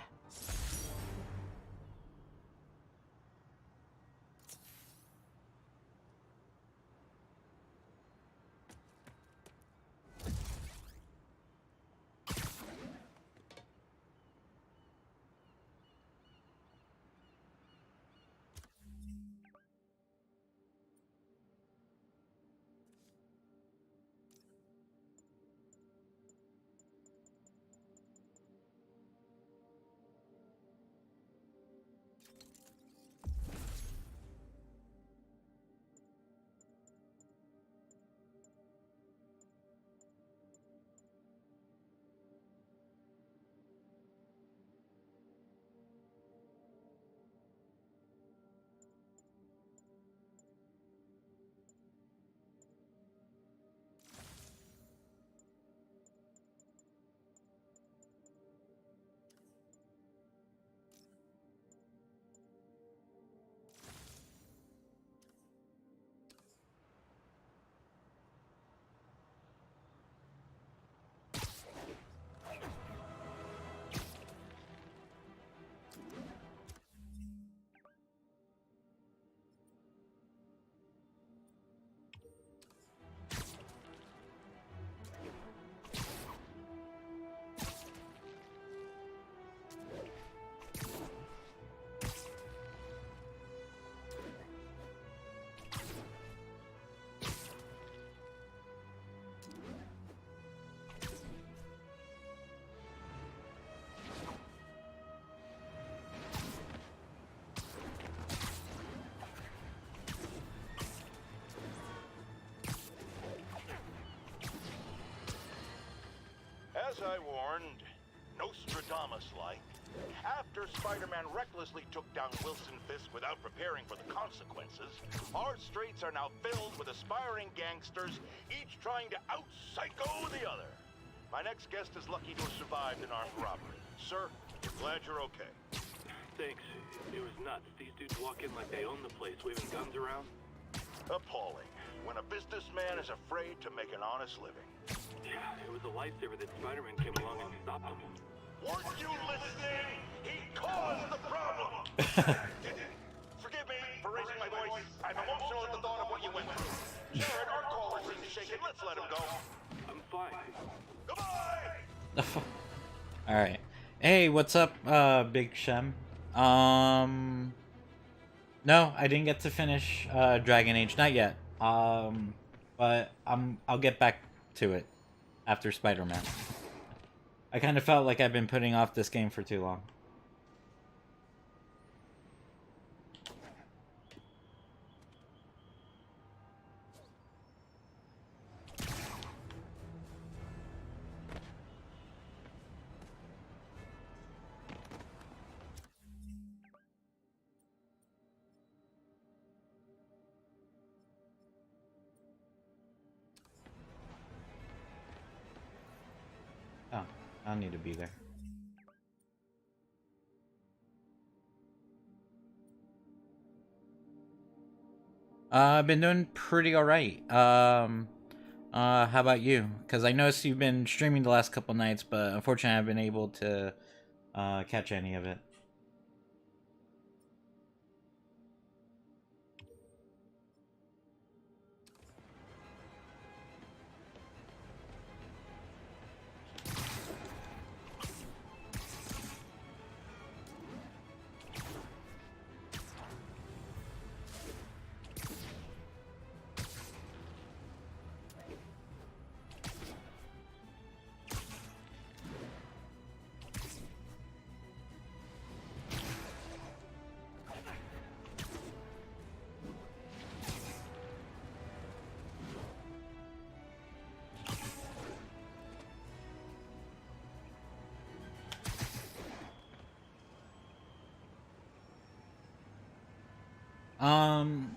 As I warned, Nostradamus-like, after Spider-Man recklessly took down Wilson Fisk without preparing for the consequences, our streets are now filled with aspiring gangsters, each trying to out-psycho the other. My next guest is lucky to have survived an armed robbery. Sir, glad you're okay. Thanks. It was nuts. These dudes walk in like they own the place, waving guns around. Appalling. When a businessman is afraid to make an honest living. Yeah, it was a lifesaver that Spider-Man came along and stopped him. Weren't you listening? He caused the problem! Forgive me for raising my voice. I'm emotional at the thought of what you went through. Jared, our caller seems shaken. Let's let him go. I'm fine. Goodbye! Alright. Hey, what's up, Big Shem? No, I didn't get to finish Dragon Age, not yet. But I'll get back to it after Spider-Man. I kind of felt like I've been putting off this game for too long. Oh, I don't need to be there. I've been doing pretty alright. How about you? Because I noticed you've been streaming the last couple nights, but unfortunately I haven't been able to catch any of it.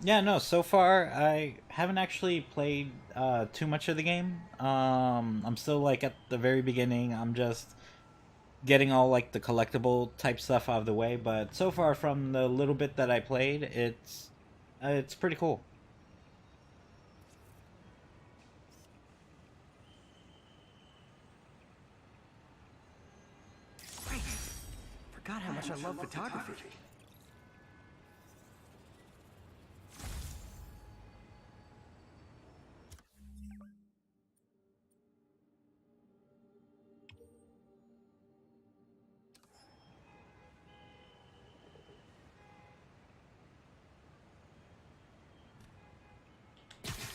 Yeah, no, so far I haven't actually played too much of the game. I'm still like at the very beginning. I'm just getting all like the collectible type stuff out of the way, but so far from the little bit that I played, it's pretty cool. Forgot how much I love photography.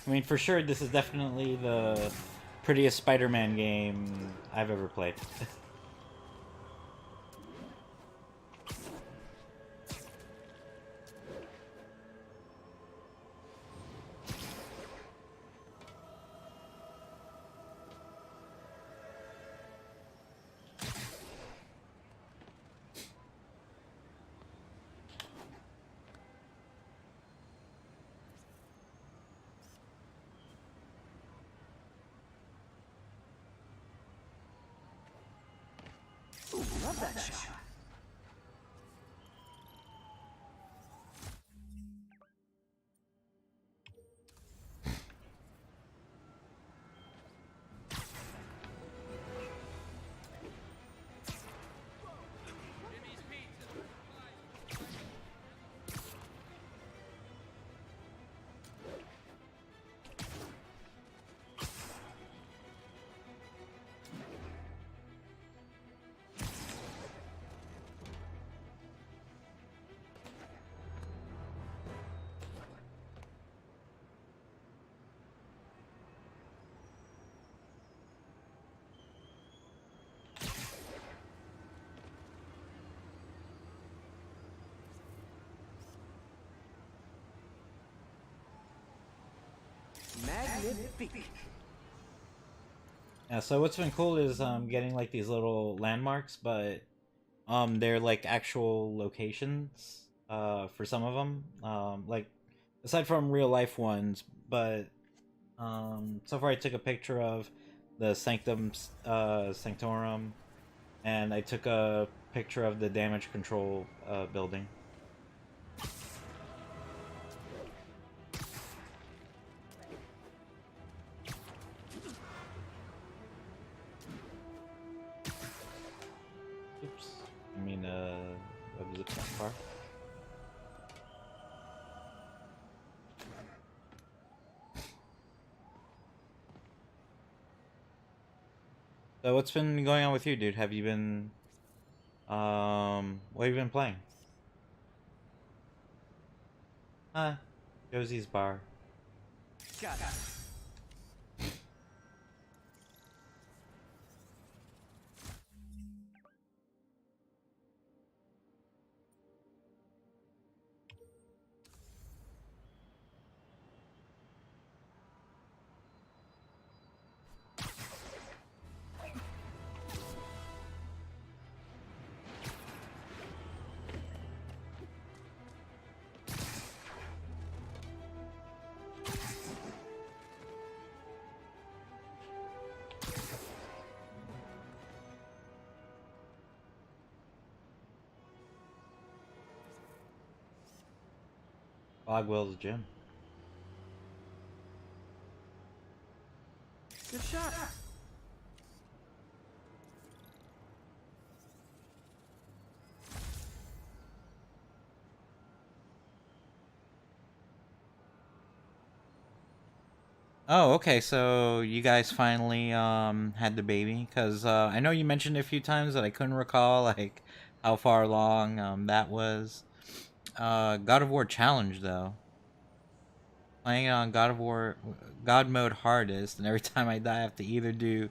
I mean, for sure, this is definitely the prettiest Spider-Man game I've ever played. Ooh, love that shot. Magnifique. Yeah, so what's been cool is getting like these little landmarks, but they're like actual locations for some of them. Like aside from real life ones, but so far I took a picture of the Sanctum Sanctorum, and I took a picture of the damage control building. Oops. I mean, what was it, that far? So what's been going on with you, dude? Have you been What have you been playing? Josie's Bar. Got it. Bogwell's gym. Good shot. Oh, okay. So you guys finally had the baby, because I know you mentioned a few times that I couldn't recall like how far along that was. God of War Challenge though. Playing it on God Mode hardest, and every time I die I have to either do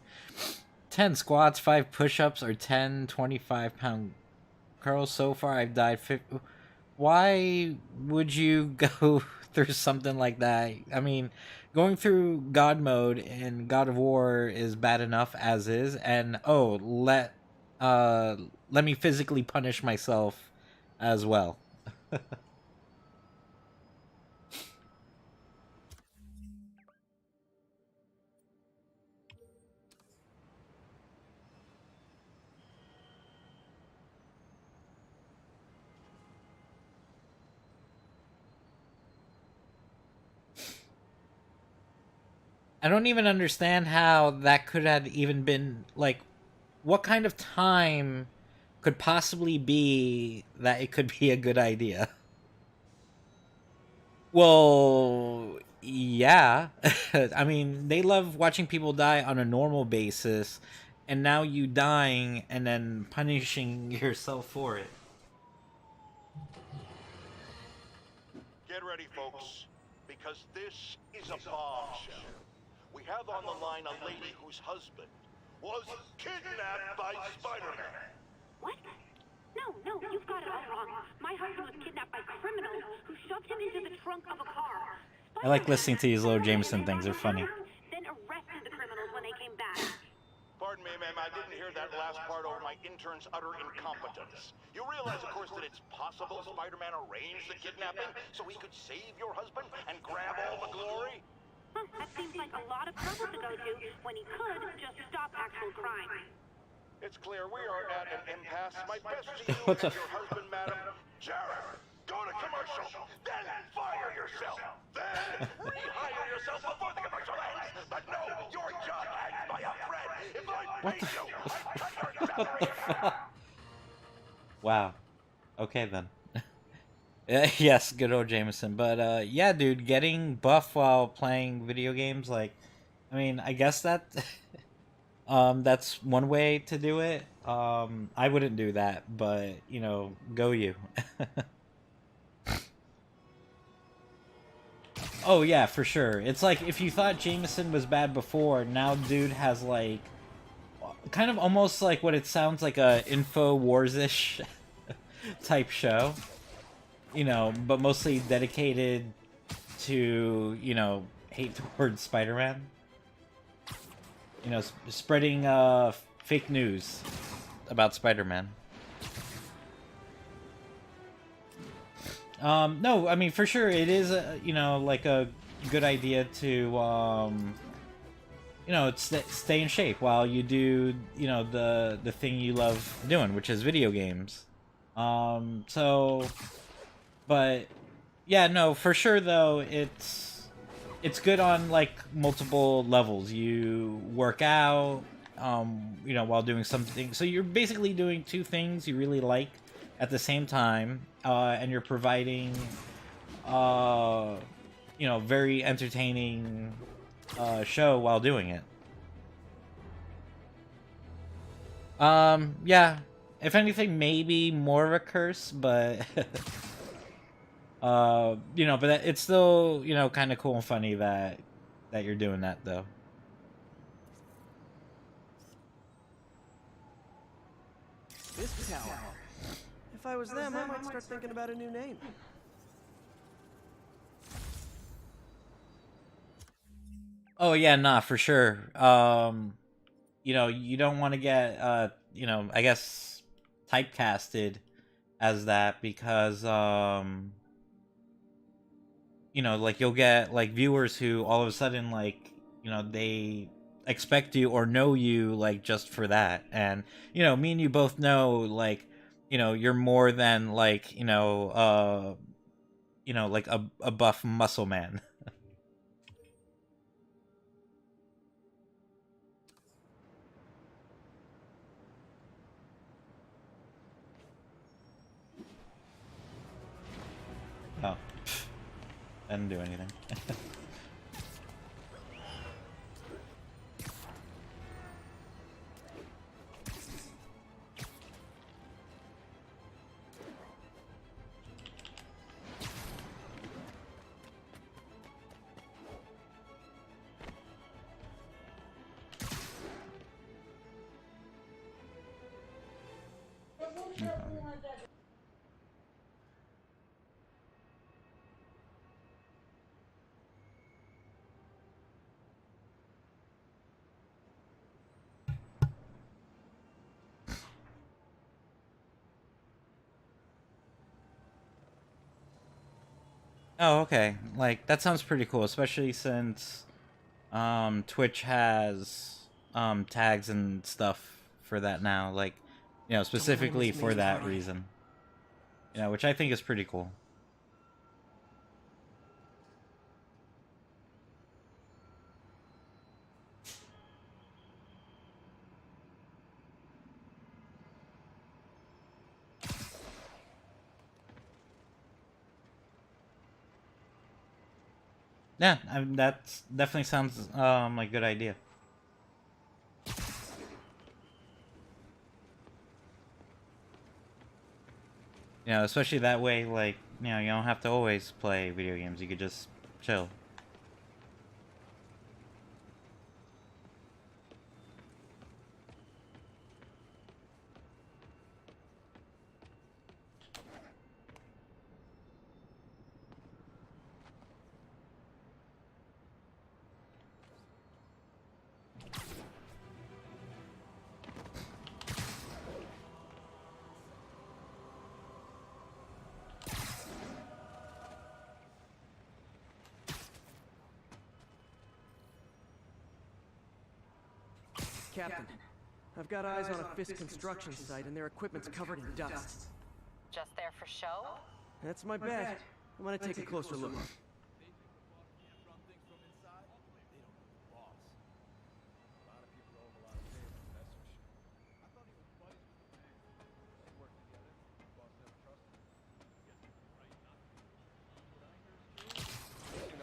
10 squats, 5 push-ups, or 10 25-pound curls. So far I've died 50. Why would you go through something like that? I mean, going through God Mode in God of War is bad enough as is, and let me physically punish myself as well. I don't even understand how that could have even been, like, what kind of time could possibly be that it could be a good idea? Well, yeah. I mean, they love watching people die on a normal basis, and now you dying and then punishing yourself for it. Get ready, folks, because this is a bombshell. We have on the line a lady whose husband was kidnapped by Spider-Man. What? No, you've got it all wrong. My husband was kidnapped by criminals who shoved him into the trunk of a car. I like listening to these little Jameson things, they're funny. Then arrested the criminals when they came back. Pardon me, ma'am, I didn't hear that last part over my intern's utter incompetence. You realize, of course, that it's possible Spider-Man arranged the kidnapping so he could save your husband and grab all the glory? Huh, that seems like a lot of trouble to go to when he could just stop actual crime. It's clear we are at an impasse. My best to you What and the your husband, madam. Jared, go to commercial, then fire yourself, then rehire yourself before the commercial ends. But no, your job hangs by a thread. If I paid you, I'd cut your salary. Wow. Okay then. Yes, good old Jameson. But yeah, dude, getting buff while playing video games, like, I mean, I guess that that's one way to do it. I wouldn't do that, but you know, go you. Oh yeah, for sure. It's like if you thought Jameson was bad before, now dude has like kind of almost like what it sounds like, a InfoWars-ish type show. You know, but mostly dedicated to, you know, hate towards Spider-Man. You know, spreading fake news about Spider-Man. No, I mean, for sure, it is, you know, like a good idea to, you know, stay in shape while you do, you know, the thing you love doing, which is video games. But yeah, no, for sure though, it's good on like multiple levels. You work out, you know, while doing something. So you're basically doing two things you really like at the same time, and you're providing, you know, very entertaining show while doing it. Yeah, if anything, maybe more of a curse, but you know, but it's still, you know, kind of cool and funny that you're doing that though. This tower. If I was them, I might start thinking about a new name. Oh yeah, nah, for sure. You know, you don't want to get you know, I guess typecasted as that because you know, like you'll get like viewers who all of a sudden like, you know, they expect you or know you like just for that. And you know, me and you both know like, you know, you're more than like, you know, like a buff muscle man. Oh, I didn't do anything. Oh, okay. Like that sounds pretty cool, especially since Twitch has tags and stuff for that now, like, you know, specifically for that reason. You know, which I think is pretty cool. Yeah, I mean, that definitely sounds like a good idea. You know, especially that way, like, you know, you don't have to always play video games. You could just chill. Captain, I've got eyes on a Fisk construction site and their equipment's covered in dust. Just there for show? That's my bet. I'm gonna take a closer look.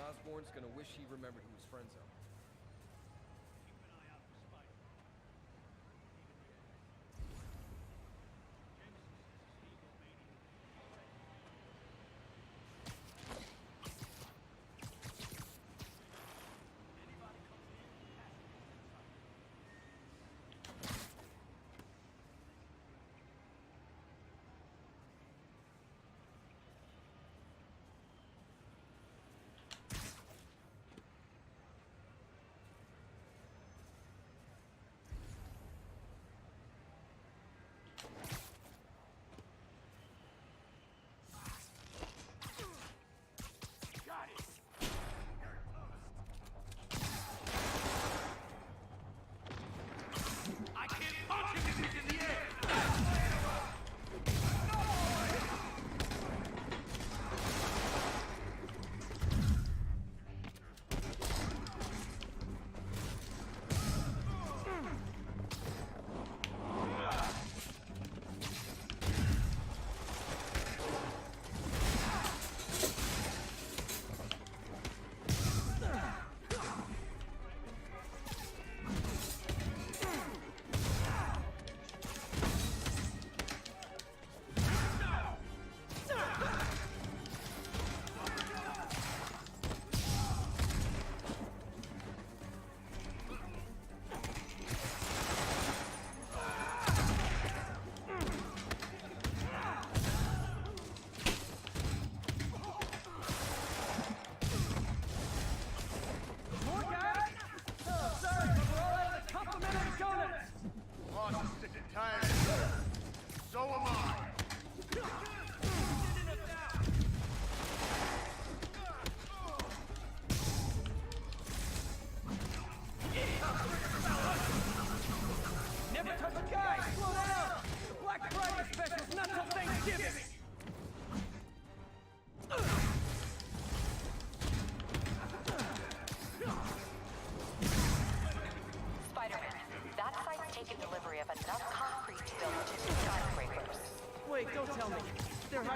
Osborn's gonna wish he remembered who his friends are.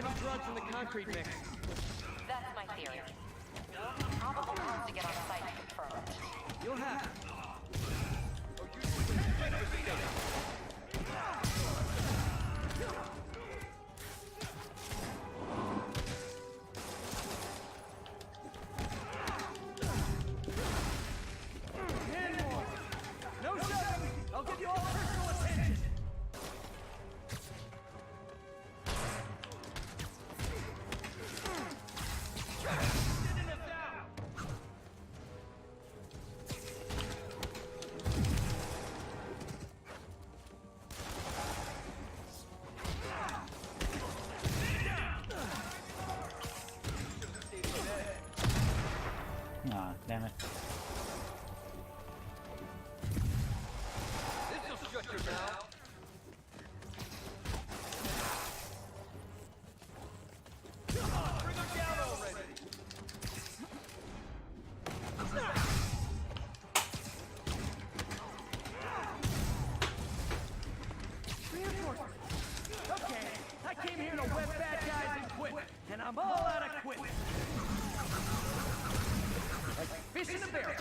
hiding drugs in the concrete mix. That's my theory. We'll need probable cause to get on site to confirm it. You'll have it. No shoving! I'll give you all personal attention! Aw, damn it. This'll shut your mouth. Come on, bring her down already! Reinforcements! Okay, I came here to web bad guys and quit, and I'm all out of quit. Like fish in a barrel.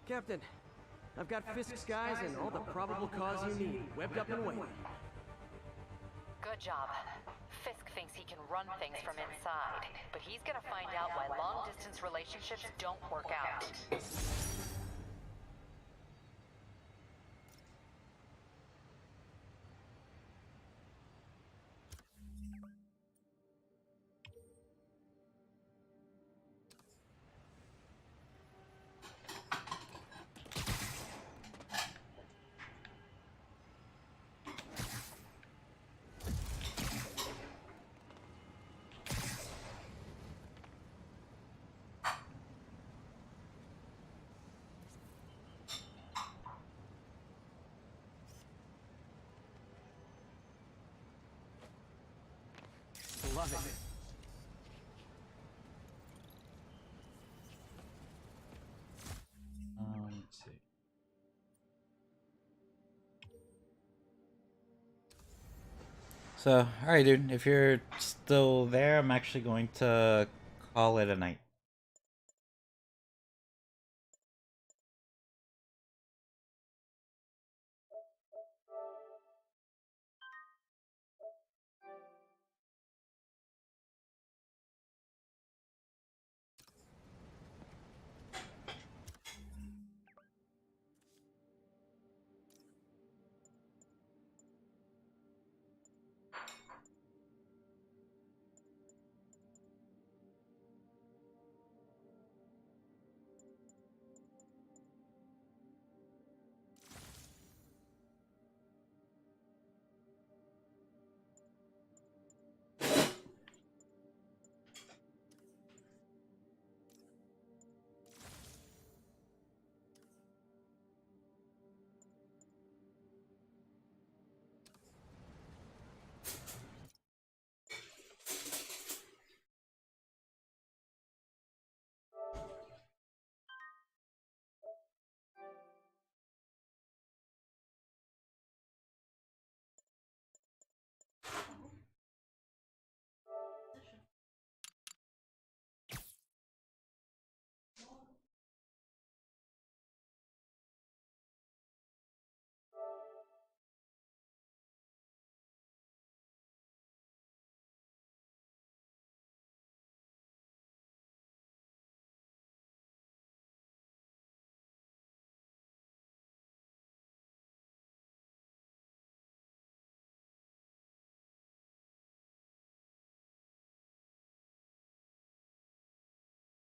Captain, I've got Fisk's guys and all the probable cause you need, webbed up and waiting. Good job. Fisk thinks he can run things from inside, but he's gonna find out why long-distance relationships don't work out. Love it. Let's see. So, alright dude, if you're still there, I'm actually going to call it a night.